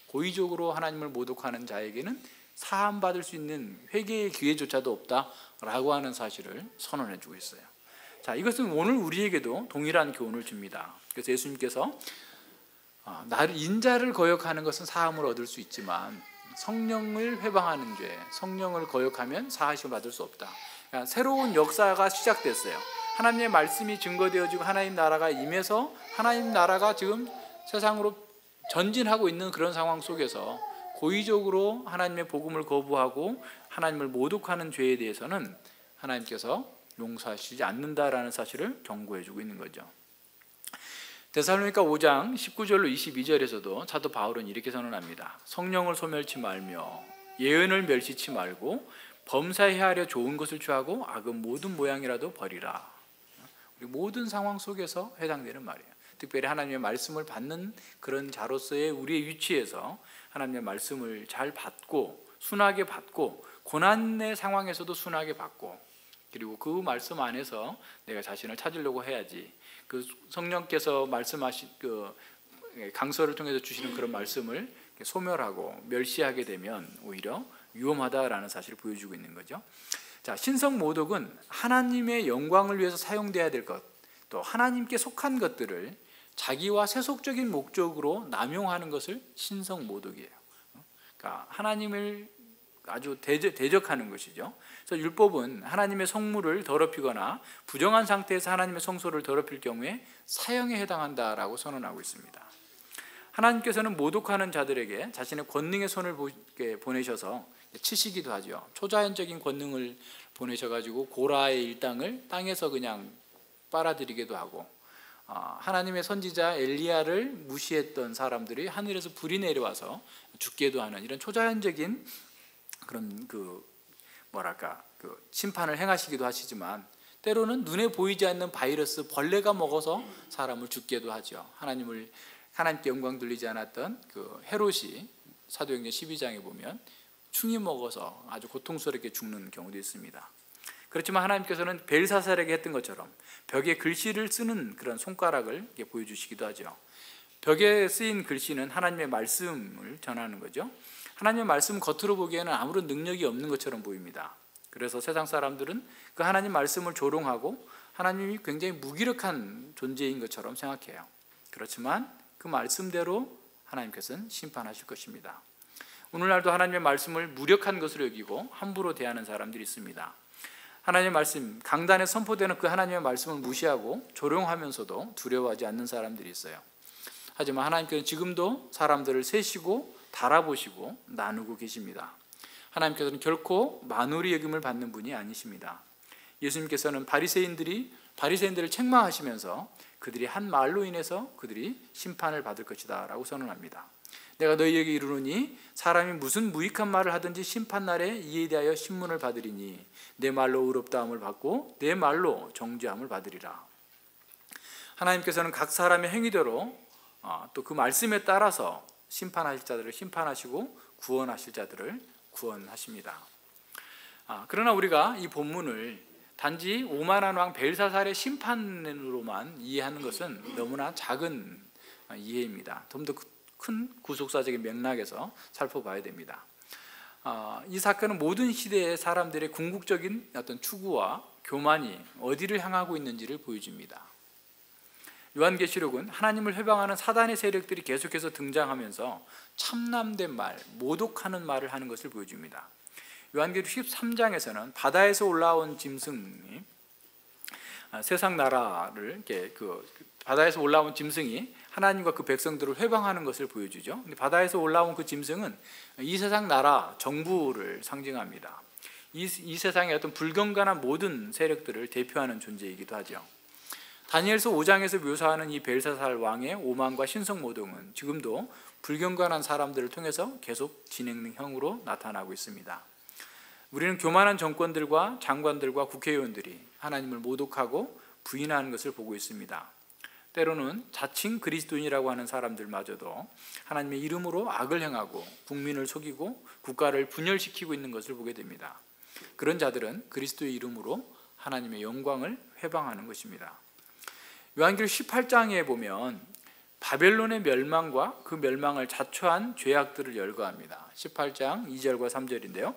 고의적으로 하나님을 모독하는 자에게는 사함받을 수 있는 회개의 기회조차도 없다라고 하는 사실을 선언해 주고 있어요. 자, 이것은 오늘 우리에게도 동일한 교훈을 줍니다. 그래서 예수님께서 나를 인자를 거역하는 것은 사함을 얻을 수 있지만 성령을 회방하는 죄, 성령을 거역하면 사하심을 받을 수 없다. 그러니까 새로운 역사가 시작됐어요. 하나님의 말씀이 증거되어지고 하나님 나라가 임해서 하나님 나라가 지금 세상으로 전진하고 있는 그런 상황 속에서 고의적으로 하나님의 복음을 거부하고 하나님을 모독하는 죄에 대해서는 하나님께서 용서하시지 않는다라는 사실을 경고해 주고 있는 거죠. 데살로니가 5장 19절로 22절에서도 사도 바울은 이렇게 선언합니다. 성령을 소멸치 말며 예언을 멸시치 말고 범사에 하려 좋은 것을 취하고 악은 모든 모양이라도 버리라. 우리 모든 상황 속에서 해당되는 말이에요. 특별히 하나님의 말씀을 받는 그런 자로서의 우리의 위치에서 하나님의 말씀을 잘 받고 순하게 받고 고난의 상황에서도 순하게 받고, 그리고 그 말씀 안에서 내가 자신을 찾으려고 해야지. 그 성령께서 말씀하신 그 강서를 통해서 주시는 그런 말씀을 소멸하고 멸시하게 되면 오히려 위험하다라는 사실을 보여주고 있는 거죠. 자, 신성 모독은 하나님의 영광을 위해서 사용돼야 될 것, 또 하나님께 속한 것들을 자기와 세속적인 목적으로 남용하는 것을 신성 모독이에요. 그러니까 하나님을 아주 대적하는 것이죠. 그래서 율법은 하나님의 성물을 더럽히거나 부정한 상태에서 하나님의 성소를 더럽힐 경우에 사형에 해당한다라고 선언하고 있습니다. 하나님께서는 모독하는 자들에게 자신의 권능의 손을 보내셔서 치시기도 하죠. 초자연적인 권능을 보내셔가지고 고라의 일당을 땅에서 그냥 빨아들이기도 하고, 하나님의 선지자 엘리야를 무시했던 사람들이 하늘에서 불이 내려와서 죽게도 하는 이런 초자연적인 그런 심판을 행하시기도 하시지만, 때로는 눈에 보이지 않는 바이러스 벌레가 먹어서 사람을 죽게도 하죠. 하나님께 영광 돌리지 않았던 그 헤롯이 사도행전 12장에 보면 충이 먹어서 아주 고통스럽게 죽는 경우도 있습니다. 그렇지만 하나님께서는 벨사살에게 했던 것처럼 벽에 글씨를 쓰는 그런 손가락을 보여주시기도 하죠. 벽에 쓰인 글씨는 하나님의 말씀을 전하는 거죠. 하나님의 말씀은 겉으로 보기에는 아무런 능력이 없는 것처럼 보입니다. 그래서 세상 사람들은 그 하나님 말씀을 조롱하고 하나님이 굉장히 무기력한 존재인 것처럼 생각해요. 그렇지만 그 말씀대로 하나님께서는 심판하실 것입니다. 오늘날도 하나님의 말씀을 무력한 것으로 여기고 함부로 대하는 사람들이 있습니다. 하나님의 말씀, 강단에 선포되는 그 하나님의 말씀을 무시하고 조롱하면서도 두려워하지 않는 사람들이 있어요. 하지만 하나님께서는 지금도 사람들을 세시고 달아보시고 나누고 계십니다. 하나님께서는 결코 만홀히 여김을 받는 분이 아니십니다. 예수님께서는 바리새인들을 책망하시면서 그들이 한 말로 인해서 그들이 심판을 받을 것이다 라고 선언합니다. 내가 너희에게 이르노니 사람이 무슨 무익한 말을 하든지 심판날에 이에 대하여 신문을 받으리니 내 말로 의롭다함을 받고 내 말로 정죄함을 받으리라. 하나님께서는 각 사람의 행위대로 또 그 말씀에 따라서 심판하실 자들을 심판하시고 구원하실 자들을 구원하십니다. 그러나 우리가 이 본문을 단지 오만한 왕 벨사살의 심판으로만 이해하는 것은 너무나 작은 이해입니다. 좀 더 큰 구속사적인 맥락에서 살펴봐야 됩니다. 이 사건은 모든 시대의 사람들의 궁극적인 어떤 추구와 교만이 어디를 향하고 있는지를 보여줍니다. 요한계시록은 하나님을 회방하는 사단의 세력들이 계속해서 등장하면서 참남된 말, 모독하는 말을 하는 것을 보여줍니다. 요한계시록 13장에서는 바다에서 올라온 짐승이 세상 나라를 바다에서 올라온 짐승이 하나님과 그 백성들을 회방하는 것을 보여주죠. 근데 바다에서 올라온 그 짐승은 이 세상 나라 정부를 상징합니다. 이 세상의 어떤 불경건한 모든 세력들을 대표하는 존재이기도 하죠. 다니엘서 5장에서 묘사하는 이 벨사살 왕의 오만과 신성모독은 지금도 불경건한 사람들을 통해서 계속 진행형으로 나타나고 있습니다. 우리는 교만한 정권들과 장관들과 국회의원들이 하나님을 모독하고 부인하는 것을 보고 있습니다. 때로는 자칭 그리스도인이라고 하는 사람들마저도 하나님의 이름으로 악을 행하고 국민을 속이고 국가를 분열시키고 있는 것을 보게 됩니다. 그런 자들은 그리스도의 이름으로 하나님의 영광을 회방하는 것입니다. 요한계시록 18장에 보면 바벨론의 멸망과 그 멸망을 자초한 죄악들을 열거합니다. 18장 2절과 3절인데요.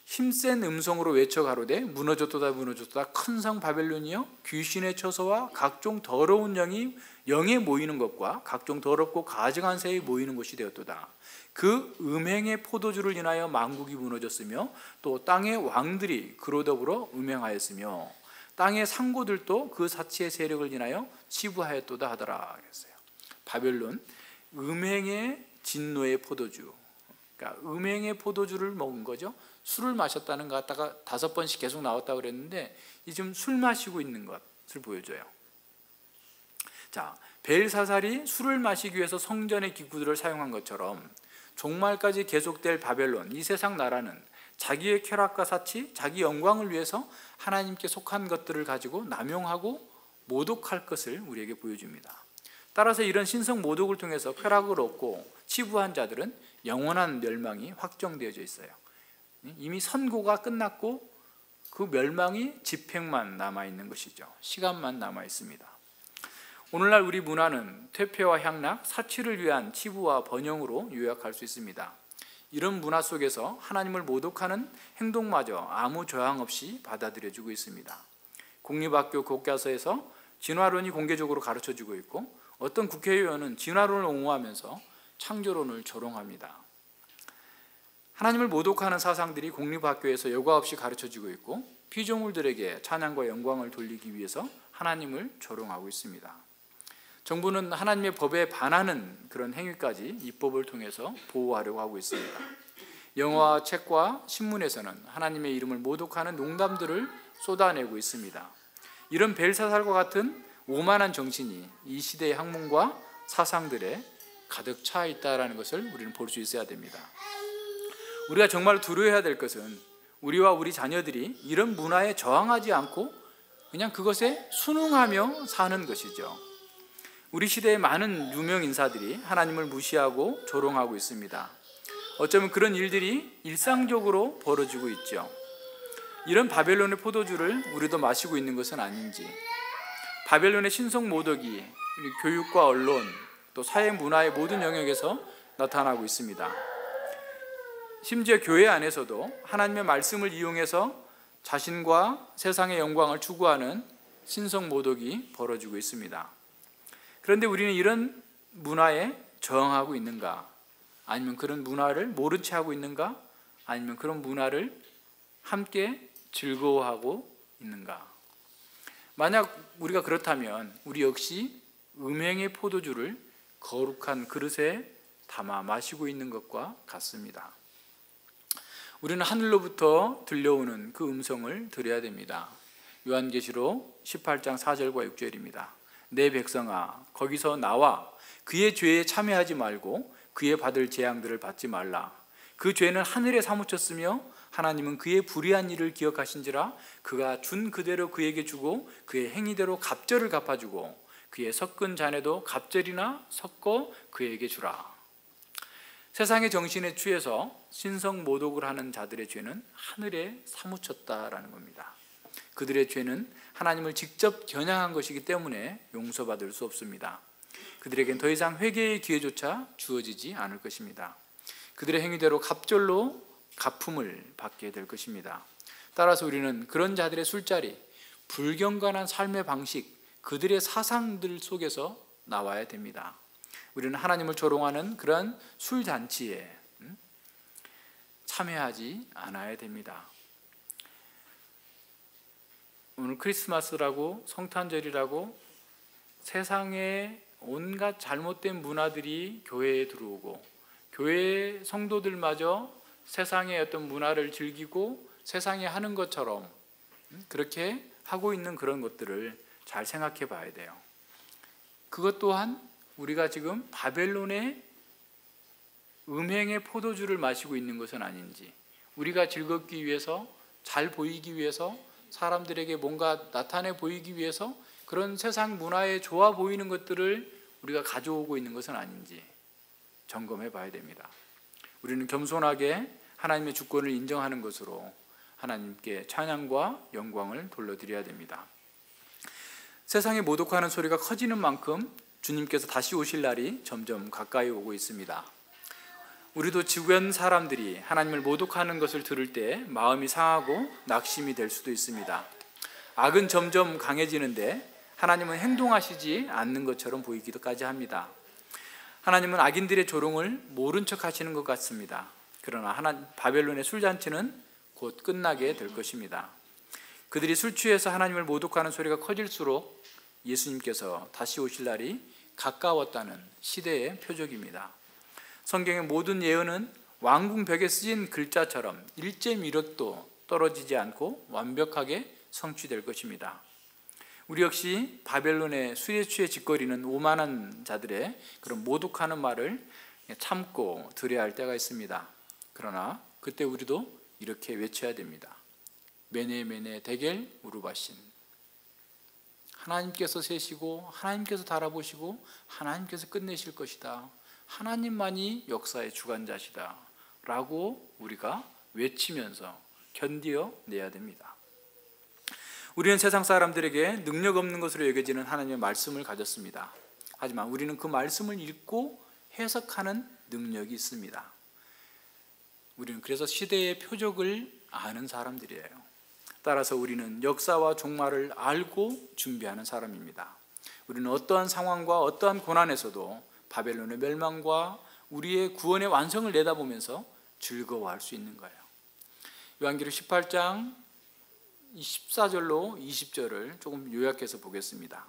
힘센 음성으로 외쳐 가로되 무너졌도다 무너졌도다 큰 성 바벨론이여 귀신의 처소와 각종 더러운 영에 모이는 것과 각종 더럽고 가증한 새에 모이는 곳이 되었도다. 그 음행의 포도주를 인하여 만국이 무너졌으며 또 땅의 왕들이 그로 더불어 음행하였으며 땅의 상고들도 그 사치의 세력을 인하여 치부하였도다 하더라 그랬어요. 바벨론 음행의 진노의 포도주, 그러니까 음행의 포도주를 먹은 거죠. 술을 마셨다는 것 갖다가 5번씩 계속 나왔다고 그랬는데 지금 술 마시고 있는 것을 보여줘요. 자, 벨사살이 술을 마시기 위해서 성전의 기구들을 사용한 것처럼 종말까지 계속될 바벨론, 이 세상 나라는 자기의 쾌락과 사치, 자기 영광을 위해서 하나님께 속한 것들을 가지고 남용하고 모독할 것을 우리에게 보여줍니다. 따라서 이런 신성 모독을 통해서 쾌락을 얻고 치부한 자들은 영원한 멸망이 확정되어져 있어요. 이미 선고가 끝났고 그 멸망이 집행만 남아있는 것이죠. 시간만 남아있습니다. 오늘날 우리 문화는 퇴폐와 향락, 사치를 위한 치부와 번영으로 요약할 수 있습니다. 이런 문화 속에서 하나님을 모독하는 행동마저 아무 저항 없이 받아들여지고 있습니다. 공립학교 교과서에서 진화론이 공개적으로 가르쳐지고 있고 어떤 국회의원은 진화론을 옹호하면서 창조론을 조롱합니다. 하나님을 모독하는 사상들이 공립학교에서 여과 없이 가르쳐지고 있고 피조물들에게 찬양과 영광을 돌리기 위해서 하나님을 조롱하고 있습니다. 정부는 하나님의 법에 반하는 그런 행위까지 입법을 통해서 보호하려고 하고 있습니다. 영화와 책과 신문에서는 하나님의 이름을 모독하는 농담들을 쏟아내고 있습니다. 이런 벨사살과 같은 오만한 정신이 이 시대의 학문과 사상들에 가득 차 있다는 것을 우리는 볼 수 있어야 됩니다. 우리가 정말 두려워해야 될 것은 우리와 우리 자녀들이 이런 문화에 저항하지 않고 그냥 그것에 순응하며 사는 것이죠. 우리 시대의 많은 유명 인사들이 하나님을 무시하고 조롱하고 있습니다. 어쩌면 그런 일들이 일상적으로 벌어지고 있죠. 이런 바벨론의 포도주를 우리도 마시고 있는 것은 아닌지, 바벨론의 신성 모독이 우리 교육과 언론 또 사회 문화의 모든 영역에서 나타나고 있습니다. 심지어 교회 안에서도 하나님의 말씀을 이용해서 자신과 세상의 영광을 추구하는 신성 모독이 벌어지고 있습니다. 그런데 우리는 이런 문화에 저항하고 있는가? 아니면 그런 문화를 모른 채 하고 있는가? 아니면 그런 문화를 함께 즐거워하고 있는가? 만약 우리가 그렇다면 우리 역시 음행의 포도주를 거룩한 그릇에 담아 마시고 있는 것과 같습니다. 우리는 하늘로부터 들려오는 그 음성을 들어야 됩니다. 요한계시록 18장 4절과 6절입니다. 내 백성아 거기서 나와 그의 죄에 참여하지 말고 그의 받을 재앙들을 받지 말라. 그 죄는 하늘에 사무쳤으며 하나님은 그의 불의한 일을 기억하신지라. 그가 준 그대로 그에게 주고 그의 행위대로 갑절을 갚아주고 그의 섞은 잔에도 갑절이나 섞어 그에게 주라. 세상의 정신에 취해서 신성 모독을 하는 자들의 죄는 하늘에 사무쳤다라는 겁니다. 그들의 죄는 하나님을 직접 겨냥한 것이기 때문에 용서받을 수 없습니다. 그들에겐 더 이상 회개의 기회조차 주어지지 않을 것입니다. 그들의 행위대로 갑절로 갚음을 받게 될 것입니다. 따라서 우리는 그런 자들의 술자리, 불경건한 삶의 방식, 그들의 사상들 속에서 나와야 됩니다. 우리는 하나님을 조롱하는 그런 술잔치에 참여하지 않아야 됩니다. 오늘 크리스마스라고 성탄절이라고 세상에 온갖 잘못된 문화들이 교회에 들어오고 교회 성도들마저 세상의 어떤 문화를 즐기고 세상에 하는 것처럼 그렇게 하고 있는 그런 것들을 잘 생각해 봐야 돼요. 그것 또한 우리가 지금 바벨론의 음행의 포도주를 마시고 있는 것은 아닌지, 우리가 즐겁기 위해서, 잘 보이기 위해서, 사람들에게 뭔가 나타내 보이기 위해서 그런 세상 문화에 좋아 보이는 것들을 우리가 가져오고 있는 것은 아닌지 점검해 봐야 됩니다. 우리는 겸손하게 하나님의 주권을 인정하는 것으로 하나님께 찬양과 영광을 돌려드려야 됩니다. 세상에 모독하는 소리가 커지는 만큼 주님께서 다시 오실 날이 점점 가까이 오고 있습니다. 우리도 주변 사람들이 하나님을 모독하는 것을 들을 때 마음이 상하고 낙심이 될 수도 있습니다. 악은 점점 강해지는데 하나님은 행동하시지 않는 것처럼 보이기도까지 합니다. 하나님은 악인들의 조롱을 모른 척 하시는 것 같습니다. 그러나 바벨론의 술잔치는 곧 끝나게 될 것입니다. 그들이 술 취해서 하나님을 모독하는 소리가 커질수록 예수님께서 다시 오실 날이 가까웠다는 시대의 표적입니다. 성경의 모든 예언은 왕궁 벽에 쓰인 글자처럼 1.1억도 떨어지지 않고 완벽하게 성취될 것입니다. 우리 역시 바벨론의 술에 취해 짓거리는 오만한 자들의 그런 모독하는 말을 참고 들어야 할 때가 있습니다. 그러나 그때 우리도 이렇게 외쳐야 됩니다. 메네 메네 데겔 우르바신. 하나님께서 세시고 하나님께서 달아보시고 하나님께서 끝내실 것이다. 하나님만이 역사의 주관자시다 라고 우리가 외치면서 견디어내야 됩니다. 우리는 세상 사람들에게 능력 없는 것으로 여겨지는 하나님의 말씀을 가졌습니다. 하지만 우리는 그 말씀을 읽고 해석하는 능력이 있습니다. 우리는 그래서 시대의 표적을 아는 사람들이에요. 따라서 우리는 역사와 종말을 알고 준비하는 사람입니다. 우리는 어떠한 상황과 어떠한 고난에서도 바벨론의 멸망과 우리의 구원의 완성을 내다보면서 즐거워할 수 있는 거예요. 요한계시록 18장 14절로 20절을 조금 요약해서 보겠습니다.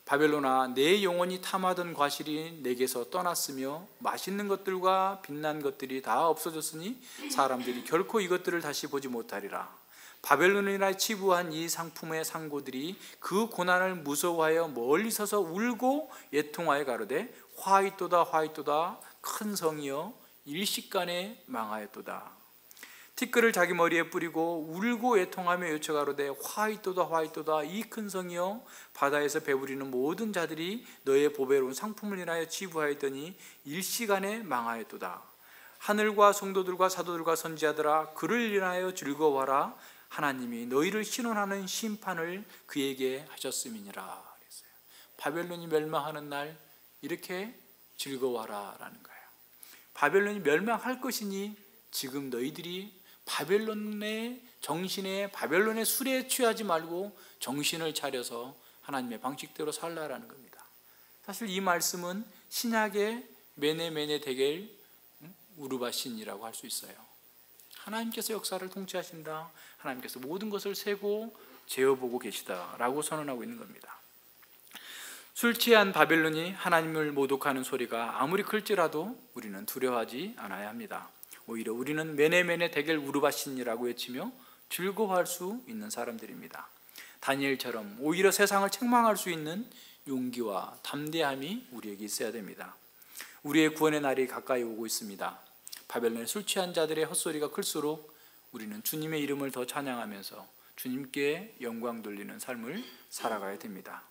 바벨론아, 내 영혼이 탐하던 과실이 내게서 떠났으며 맛있는 것들과 빛난 것들이 다 없어졌으니 사람들이 결코 이것들을 다시 보지 못하리라. 바벨론이라 치부한 이 상품의 상고들이 그 고난을 무서워하여 멀리 서서 울고 애통하여 가로되 화이또다 화이또다 큰 성이여 일식간에 망하였도다. 티끌을 자기 머리에 뿌리고 울고 애통하며 요청하로되 화이또다 화이또다 이 큰 성이여 바다에서 배부리는 모든 자들이 너의 보배로운 상품을 인하여 치부하였더니 일시간에 망하였도다. 하늘과 성도들과 사도들과 선지자들아 그를 인하여 즐거워하라. 하나님이 너희를 신원하는 심판을 그에게 하셨음이니라. 그랬어요. 바벨론이 멸망하는 날 이렇게 즐거워하라 라는 거예요. 바벨론이 멸망할 것이니 지금 너희들이 바벨론의 정신에 바벨론의 술에 취하지 말고 정신을 차려서 하나님의 방식대로 살라라는 겁니다. 사실 이 말씀은 신약의 메네 데겔 우르바신이라고 할 수 있어요. 하나님께서 역사를 통치하신다. 하나님께서 모든 것을 세고 재어보고 계시다라고 선언하고 있는 겁니다. 술 취한 바벨론이 하나님을 모독하는 소리가 아무리 클지라도 우리는 두려워하지 않아야 합니다. 오히려 우리는 메네 데겔 우르바신이라고 외치며 즐거워할 수 있는 사람들입니다. 다니엘처럼 오히려 세상을 책망할 수 있는 용기와 담대함이 우리에게 있어야 됩니다. 우리의 구원의 날이 가까이 오고 있습니다. 바벨론의 술 취한 자들의 헛소리가 클수록 우리는 주님의 이름을 더 찬양하면서 주님께 영광 돌리는 삶을 살아가야 됩니다.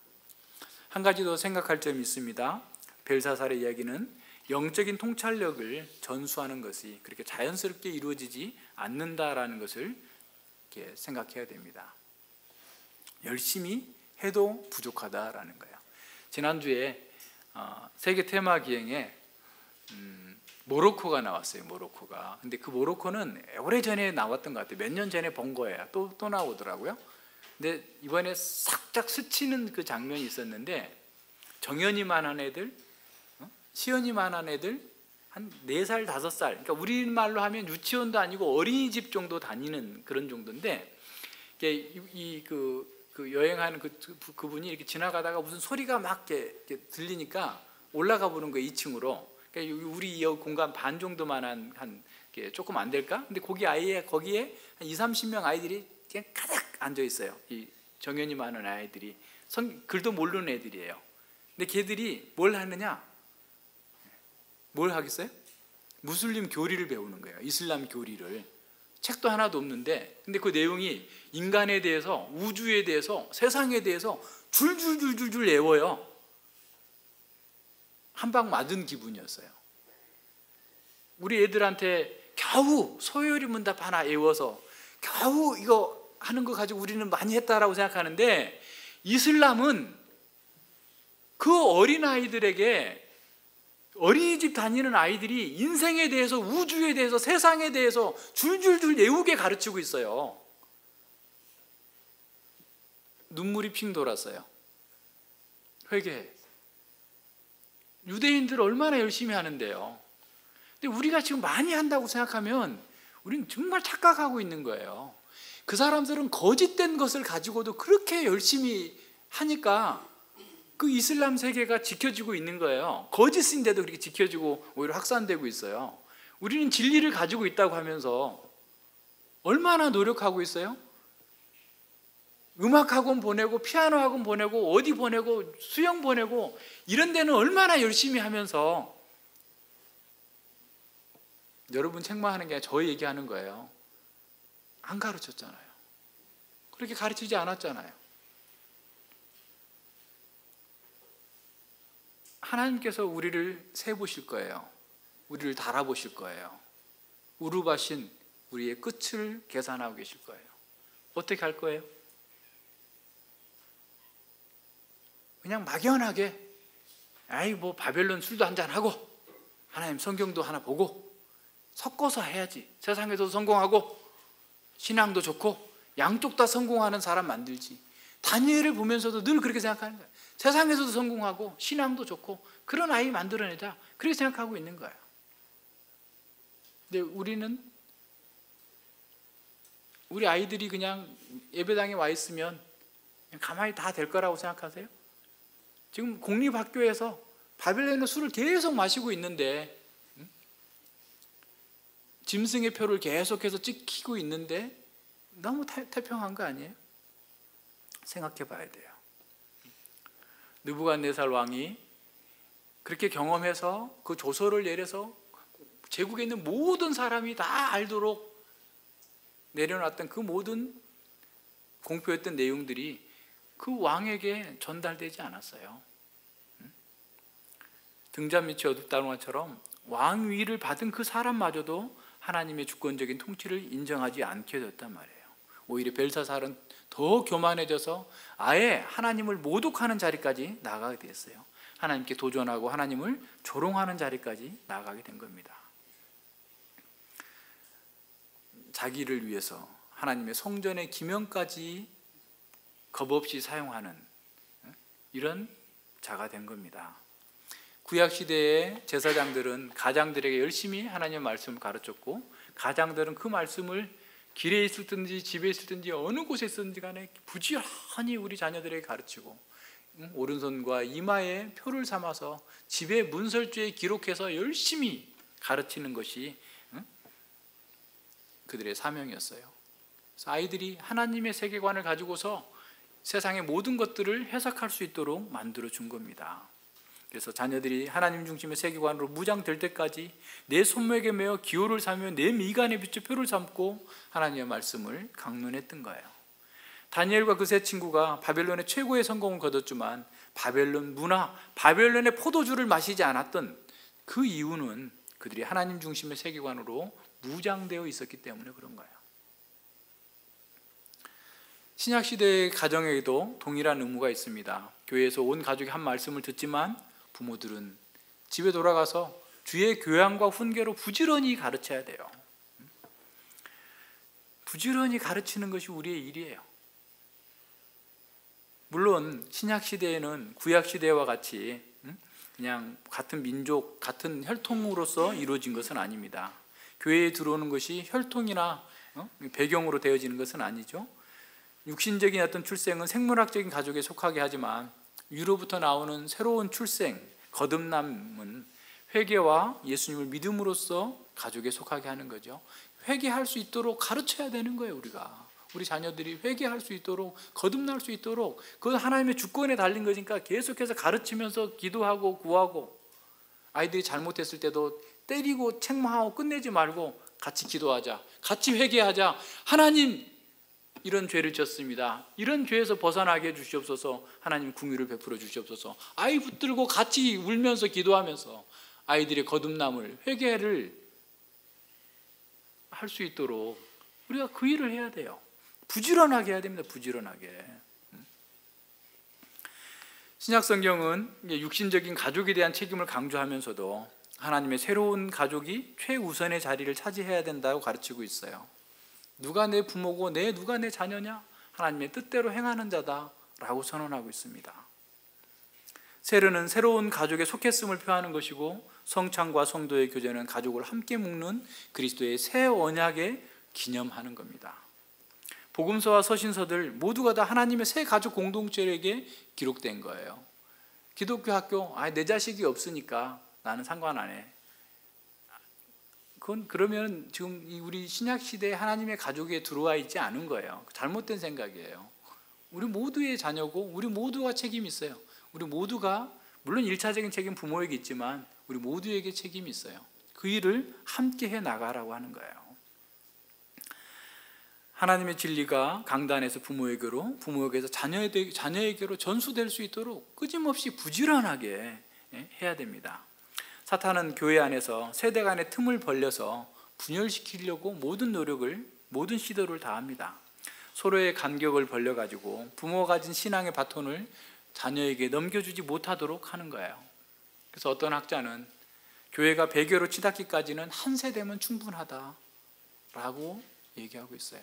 한 가지 더 생각할 점이 있습니다. 벨사살의 이야기는 영적인 통찰력을 전수하는 것이 그렇게 자연스럽게 이루어지지 않는다라는 것을 이렇게 생각해야 됩니다. 열심히 해도 부족하다라는 거예요. 지난주에 세계 테마 기행에 모로코가 나왔어요. 모로코가. 근데 그 모로코는 오래전에 나왔던 것 같아요. 몇 년 전에 본 거예요. 또 나오더라고요. 근데 이번에 살짝 스치는 그 장면이 있었는데 정연이만한 애들, 시연이만한 애들 한 4살, 5살, 그러니까 우리말로 하면 유치원도 아니고 어린이집 정도 다니는 그런 정도인데 그 여행하는 그분이 이렇게 지나가다가 무슨 소리가 막 이렇게 들리니까 올라가 보는 거예요. 2층으로. 그러니까 우리 공간 반 정도만한 한 조금 안 될까? 근데 거기에 한 20-30명 아이들이 그냥 가득 앉아 있어요. 이 정연이 많은 아이들이 글도 모르는 애들이에요. 근데 걔들이 뭘 하느냐? 뭘 하겠어요? 무슬림 교리를 배우는 거예요. 이슬람 교리를. 책도 하나도 없는데 근데 그 내용이 인간에 대해서, 우주에 대해서, 세상에 대해서 줄줄줄줄줄 외워요. 한 방 맞은 기분이었어요. 우리 애들한테 겨우 소요리 문답 하나 외워서 겨우 이거 하는 거 가지고 우리는 많이 했다라고 생각하는데, 이슬람은 그 어린아이들에게, 어린이집 다니는 아이들이 인생에 대해서, 우주에 대해서, 세상에 대해서 줄줄줄 외우게 가르치고 있어요. 눈물이 핑 돌았어요. 회개. 유대인들 얼마나 열심히 하는데요. 근데 우리가 지금 많이 한다고 생각하면 우리는 정말 착각하고 있는 거예요. 그 사람들은 거짓된 것을 가지고도 그렇게 열심히 하니까 그 이슬람 세계가 지켜지고 있는 거예요. 거짓인데도 그렇게 지켜지고 오히려 확산되고 있어요. 우리는 진리를 가지고 있다고 하면서 얼마나 노력하고 있어요? 음악학원 보내고 피아노 학원 보내고 어디 보내고 수영 보내고 이런 데는 얼마나 열심히 하면서, 여러분 책망하는 게 아니라 저 얘기하는 거예요. 안 가르쳤잖아요. 그렇게 가르치지 않았잖아요. 하나님께서 우리를 세보실 거예요. 우리를 달아보실 거예요. 우루바신 우리의 끝을 계산하고 계실 거예요. 어떻게 할 거예요? 그냥 막연하게 아이 뭐 바벨론 술도 한잔하고 하나님 성경도 하나 보고 섞어서 해야지, 세상에서도 성공하고 신앙도 좋고 양쪽 다 성공하는 사람 만들지. 다니엘을 보면서도 늘 그렇게 생각하는 거예요. 세상에서도 성공하고 신앙도 좋고 그런 아이 만들어내자, 그렇게 생각하고 있는 거예요. 근데 우리 아이들이 그냥 예배당에 와 있으면 그냥 가만히 다 될 거라고 생각하세요? 지금 공립학교에서 바벨론의 술을 계속 마시고 있는데, 짐승의 표를 계속해서 찍히고 있는데 너무 태평한 거 아니에요? 생각해 봐야 돼요. 느부갓네살 왕이 그렇게 경험해서 그 조서를 내려서 제국에 있는 모든 사람이 다 알도록 내려놨던 그 모든 공표했던 내용들이 그 왕에게 전달되지 않았어요. 등잔 밑이 어둡다는 것처럼 왕위를 받은 그 사람마저도 하나님의 주권적인 통치를 인정하지 않게 됐단 말이에요. 오히려 벨사살은 더 교만해져서 아예 하나님을 모독하는 자리까지 나가게 됐어요. 하나님께 도전하고 하나님을 조롱하는 자리까지 나가게 된 겁니다. 자기를 위해서 하나님의 성전의 기명까지 겁없이 사용하는 이런 자가 된 겁니다. 구약시대의 제사장들은 가장들에게 열심히 하나님의 말씀을 가르쳤고, 가장들은 그 말씀을 길에 있을든지 집에 있을든지 어느 곳에 있든지 간에 부지런히 우리 자녀들에게 가르치고, 오른손과 이마에 표를 삼아서 집에 문설주에 기록해서 열심히 가르치는 것이 그들의 사명이었어요. 그래서 아이들이 하나님의 세계관을 가지고서 세상의 모든 것들을 해석할 수 있도록 만들어 준 겁니다. 그래서 자녀들이 하나님 중심의 세계관으로 무장될 때까지 내 손목에 매어 기호를 삼으며 내 미간에 비춰 표를 삼고 하나님의 말씀을 강론했던 거예요. 다니엘과 그 세 친구가 바벨론의 최고의 성공을 거뒀지만 바벨론 문화, 바벨론의 포도주를 마시지 않았던 그 이유는 그들이 하나님 중심의 세계관으로 무장되어 있었기 때문에 그런 거예요. 신약시대의 가정에도 동일한 의무가 있습니다. 교회에서 온 가족이 한 말씀을 듣지만 부모들은 집에 돌아가서 주의 교양과 훈계로 부지런히 가르쳐야 돼요. 부지런히 가르치는 것이 우리의 일이에요. 물론 신약시대에는 구약시대와 같이 그냥 같은 민족, 같은 혈통으로서 이루어진 것은 아닙니다. 교회에 들어오는 것이 혈통이나 배경으로 되어지는 것은 아니죠. 육신적인 어떤 출생은 생물학적인 가족에 속하게 하지만 위로부터 나오는 새로운 출생, 거듭남은 회개와 예수님을 믿음으로써 가족에 속하게 하는 거죠. 회개할 수 있도록 가르쳐야 되는 거예요. 우리 자녀들이 회개할 수 있도록, 거듭날 수 있도록, 그건 하나님의 주권에 달린 거니까 계속해서 가르치면서 기도하고 구하고, 아이들이 잘못했을 때도 때리고 책망하고 끝내지 말고 같이 기도하자, 같이 회개하자, 하나님 이런 죄를 졌습니다. 이런 죄에서 벗어나게 해주시옵소서. 하나님 긍휼을 베풀어 주시옵소서. 아이 붙들고 같이 울면서 기도하면서 아이들의 거듭남을, 회개를 할 수 있도록 우리가 그 일을 해야 돼요. 부지런하게 해야 됩니다. 부지런하게. 신약 성경은 육신적인 가족에 대한 책임을 강조하면서도 하나님의 새로운 가족이 최우선의 자리를 차지해야 된다고 가르치고 있어요. 누가 내 부모고 누가 내 자녀냐? 하나님의 뜻대로 행하는 자다라고 선언하고 있습니다. 세르는 새로운 가족에 속했음을 표하는 것이고, 성찬과 성도의 교제는 가족을 함께 묶는 그리스도의 새 언약에 기념하는 겁니다. 복음서와 서신서들 모두가 다 하나님의 새 가족 공동체에게 기록된 거예요. 기독교 학교, 내 자식이 없으니까 나는 상관 안 해. 그러면 지금 우리 신약 시대에 하나님의 가족에 들어와 있지 않은 거예요. 잘못된 생각이에요. 우리 모두의 자녀고 우리 모두가 책임이 있어요. 우리 모두가, 물론 1차적인 책임 부모에게 있지만 우리 모두에게 책임이 있어요. 그 일을 함께 해 나가라고 하는 거예요. 하나님의 진리가 강단에서 부모에게로, 부모에게서 자녀에게로 전수될 수 있도록 끊임없이 부지런하게 해야 됩니다. 사탄은 교회 안에서 세대 간의 틈을 벌려서 분열시키려고 모든 노력을, 모든 시도를 다합니다. 서로의 간격을 벌려가지고 부모가 가진 신앙의 바톤을 자녀에게 넘겨주지 못하도록 하는 거예요. 그래서 어떤 학자는 교회가 100여로 치닫기까지는 한 세대면 충분하다라고 얘기하고 있어요.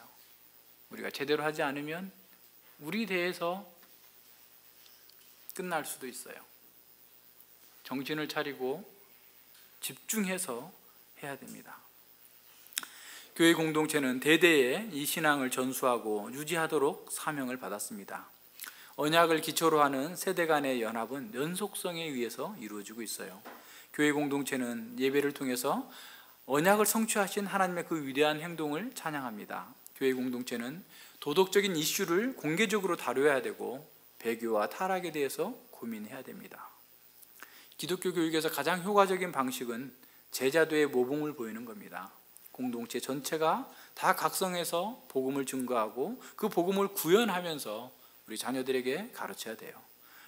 우리가 제대로 하지 않으면 우리 대에서 끝날 수도 있어요. 정신을 차리고 집중해서 해야 됩니다. 교회 공동체는 대대에 이 신앙을 전수하고 유지하도록 사명을 받았습니다. 언약을 기초로 하는 세대 간의 연합은 연속성에 의해서 이루어지고 있어요. 교회 공동체는 예배를 통해서 언약을 성취하신 하나님의 그 위대한 행동을 찬양합니다. 교회 공동체는 도덕적인 이슈를 공개적으로 다뤄야 되고 배교와 타락에 대해서 고민해야 됩니다. 기독교 교육에서 가장 효과적인 방식은 제자도의 모범을 보이는 겁니다. 공동체 전체가 다 각성해서 복음을 증거하고 그 복음을 구현하면서 우리 자녀들에게 가르쳐야 돼요.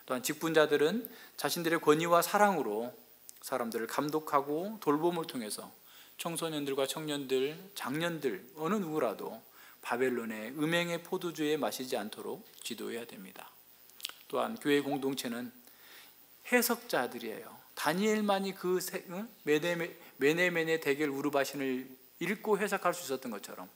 또한 직분자들은 자신들의 권위와 사랑으로 사람들을 감독하고 돌봄을 통해서 청소년들과 청년들, 장년들 어느 누구라도 바벨론의 음행의 포도주에 마시지 않도록 지도해야 됩니다. 또한 교회 공동체는 해석자들이에요. 다니엘만이 그 메네메네 데겔 우르바신을 읽고 해석할 수 있었던 것처럼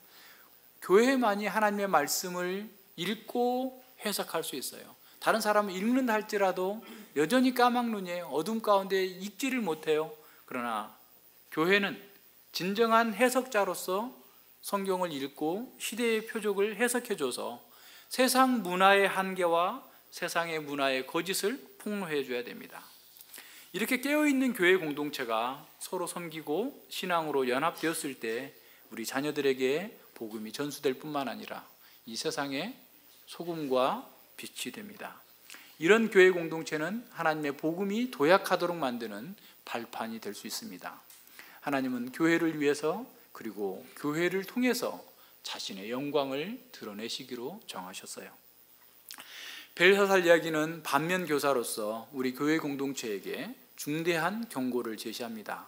교회만이 하나님의 말씀을 읽고 해석할 수 있어요. 다른 사람은 읽는다 할지라도 여전히 까막눈이에요. 어둠 가운데 읽지를 못해요. 그러나 교회는 진정한 해석자로서 성경을 읽고 시대의 표적을 해석해줘서 세상 문화의 한계와 세상의 문화의 거짓을 폭로해 줘야 됩니다. 이렇게 깨어있는 교회 공동체가 서로 섬기고 신앙으로 연합되었을 때 우리 자녀들에게 복음이 전수될 뿐만 아니라 이 세상의 소금과 빛이 됩니다. 이런 교회 공동체는 하나님의 복음이 도약하도록 만드는 발판이 될 수 있습니다. 하나님은 교회를 위해서 그리고 교회를 통해서 자신의 영광을 드러내시기로 정하셨어요. 벨사살 이야기는 반면 교사로서 우리 교회 공동체에게 중대한 경고를 제시합니다.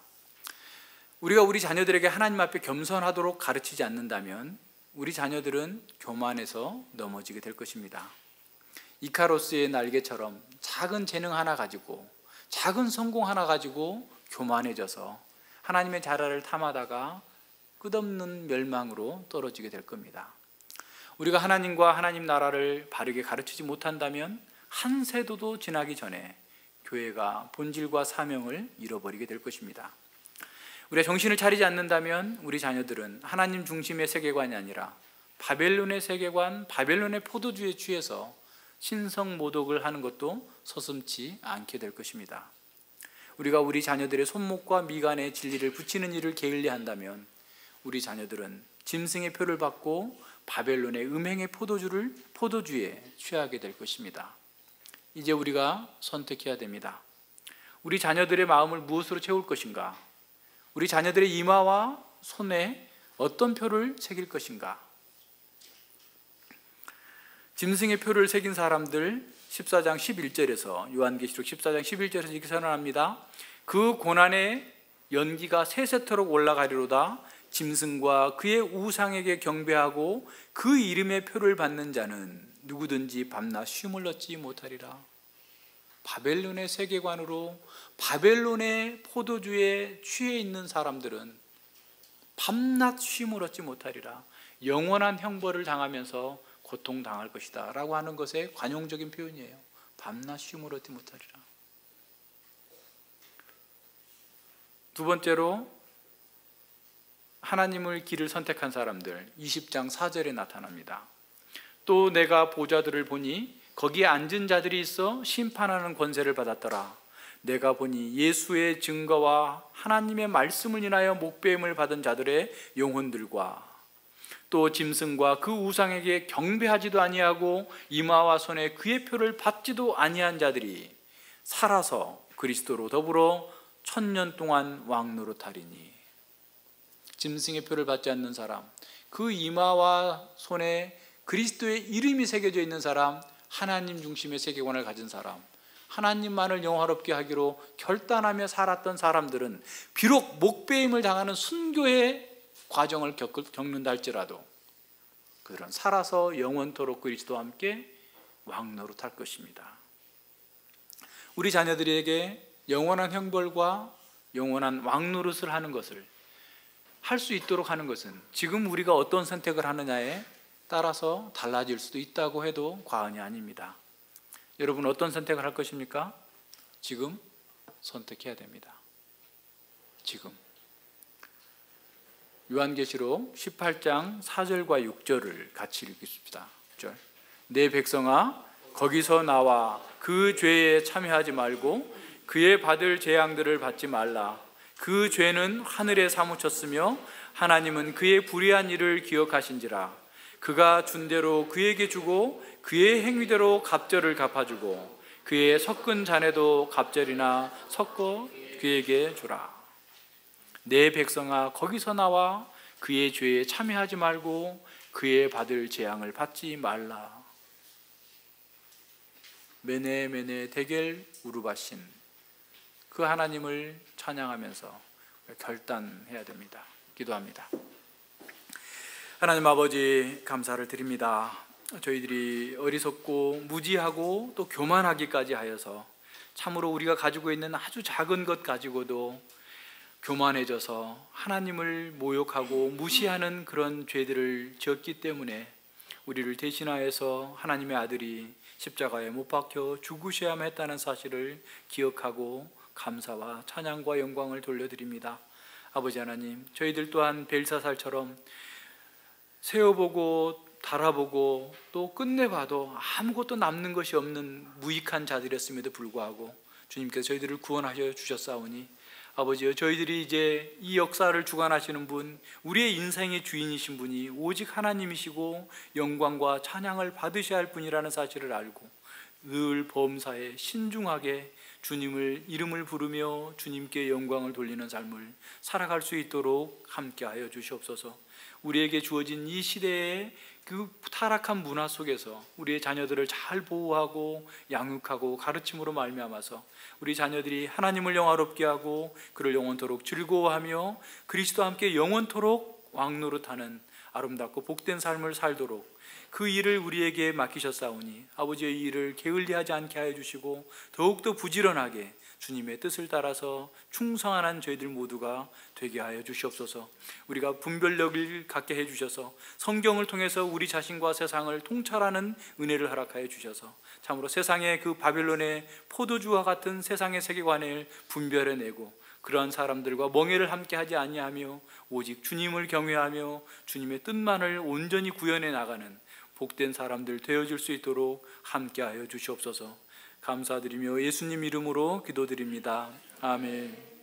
우리가 우리 자녀들에게 하나님 앞에 겸손하도록 가르치지 않는다면 우리 자녀들은 교만해서 넘어지게 될 것입니다. 이카로스의 날개처럼 작은 재능 하나 가지고, 작은 성공 하나 가지고 교만해져서 하나님의 자라를 탐하다가 끝없는 멸망으로 떨어지게 될 겁니다. 우리가 하나님과 하나님 나라를 바르게 가르치지 못한다면 한 세도도 지나기 전에 교회가 본질과 사명을 잃어버리게 될 것입니다. 우리가 정신을 차리지 않는다면 우리 자녀들은 하나님 중심의 세계관이 아니라 바벨론의 세계관, 바벨론의 포도주에 취해서 신성모독을 하는 것도 서슴지 않게 될 것입니다. 우리가 우리 자녀들의 손목과 미간에 진리를 붙이는 일을 게을리한다면 우리 자녀들은 짐승의 표를 받고 바벨론의 음행의 포도주에 취하게 될 것입니다. 이제 우리가 선택해야 됩니다. 우리 자녀들의 마음을 무엇으로 채울 것인가? 우리 자녀들의 이마와 손에 어떤 표를 새길 것인가? 짐승의 표를 새긴 사람들 14장 11절에서 요한계시록 14장 11절에서 이렇게 선언합니다. 그 고난의 연기가 세세토록 올라가리로다. 짐승과 그의 우상에게 경배하고 그 이름의 표를 받는 자는 누구든지 밤낮 쉼을 얻지 못하리라. 바벨론의 세계관으로 바벨론의 포도주에 취해 있는 사람들은 밤낮 쉼을 얻지 못하리라. 영원한 형벌을 당하면서 고통당할 것이다 라고 하는 것의 관용적인 표현이에요. 밤낮 쉼을 얻지 못하리라. 두 번째로 하나님을 길을 선택한 사람들 20장 4절에 나타납니다. 또 내가 보좌들을 보니 거기에 앉은 자들이 있어 심판하는 권세를 받았더라. 내가 보니 예수의 증거와 하나님의 말씀을 인하여 목배임을 받은 자들의 영혼들과 또 짐승과 그 우상에게 경배하지도 아니하고 이마와 손에 그의 표를 받지도 아니한 자들이 살아서 그리스도로 더불어 1000년 동안 왕노릇하리니. 짐승의 표를 받지 않는 사람, 그 이마와 손에 그리스도의 이름이 새겨져 있는 사람, 하나님 중심의 세계관을 가진 사람, 하나님만을 영화롭게 하기로 결단하며 살았던 사람들은 비록 목배임을 당하는 순교의 과정을 겪는다 할지라도 그들은 살아서 영원토록 그리스도와 함께 왕노릇할 것입니다. 우리 자녀들에게 영원한 형벌과 영원한 왕노릇을 하는 것을 할 수 있도록 하는 것은 지금 우리가 어떤 선택을 하느냐에 따라서 달라질 수도 있다고 해도 과언이 아닙니다. 여러분 어떤 선택을 할 것입니까? 지금 선택해야 됩니다. 지금. 요한계시록 18장 4절과 6절을 같이 읽겠습니다. 6절. 내 백성아 거기서 나와 그 죄에 참여하지 말고 그의 받을 재앙들을 받지 말라. 그 죄는 하늘에 사무쳤으며 하나님은 그의 불의한 일을 기억하신지라. 그가 준 대로 그에게 주고 그의 행위대로 갑절을 갚아주고 그의 섞은 잔에도 갑절이나 섞어 그에게 주라. 내 백성아 거기서 나와 그의 죄에 참여하지 말고 그의 받을 재앙을 받지 말라. 메네 메네 데겔 우르바신, 그 하나님을 찬양하면서 결단해야 됩니다. 기도합니다. 하나님 아버지 감사를 드립니다. 저희들이 어리석고 무지하고 또 교만하기까지 하여서 참으로 우리가 가지고 있는 아주 작은 것 가지고도 교만해져서 하나님을 모욕하고 무시하는 그런 죄들을 지었기 때문에 우리를 대신하여서 하나님의 아들이 십자가에 못 박혀 죽으셔야만 했다는 사실을 기억하고 감사와 찬양과 영광을 돌려드립니다. 아버지 하나님, 저희들 또한 벨사살처럼 세어보고 달아보고 또 끝내봐도 아무것도 남는 것이 없는 무익한 자들이었음에도 불구하고 주님께서 저희들을 구원하셔 주셨사오니 아버지여, 저희들이 이제 이 역사를 주관하시는 분, 우리의 인생의 주인이신 분이 오직 하나님이시고 영광과 찬양을 받으셔야 할 분이라는 사실을 알고 늘 범사에 신중하게 주님을 이름을 부르며 주님께 영광을 돌리는 삶을 살아갈 수 있도록 함께하여 주시옵소서. 우리에게 주어진 이 시대의 그 타락한 문화 속에서 우리의 자녀들을 잘 보호하고 양육하고 가르침으로 말미암아서 우리 자녀들이 하나님을 영화롭게 하고 그를 영원토록 즐거워하며 그리스도와 함께 영원토록 왕노릇하는 아름답고 복된 삶을 살도록 그 일을 우리에게 맡기셨사오니 아버지의 이 일을 게을리하지 않게 하여 주시고 더욱더 부지런하게 주님의 뜻을 따라서 충성하는 저희들 모두가 되게 하여 주시옵소서. 우리가 분별력을 갖게 해주셔서 성경을 통해서 우리 자신과 세상을 통찰하는 은혜를 허락하여 주셔서 참으로 세상의 그 바벨론의 포도주와 같은 세상의 세계관을 분별해내고 그러한 사람들과 멍해를 함께 하지 아니하며 오직 주님을 경외하며 주님의 뜻만을 온전히 구현해 나가는 복된 사람들 되어줄 수 있도록 함께하여 주시옵소서. 감사드리며 예수님 이름으로 기도드립니다. 아멘.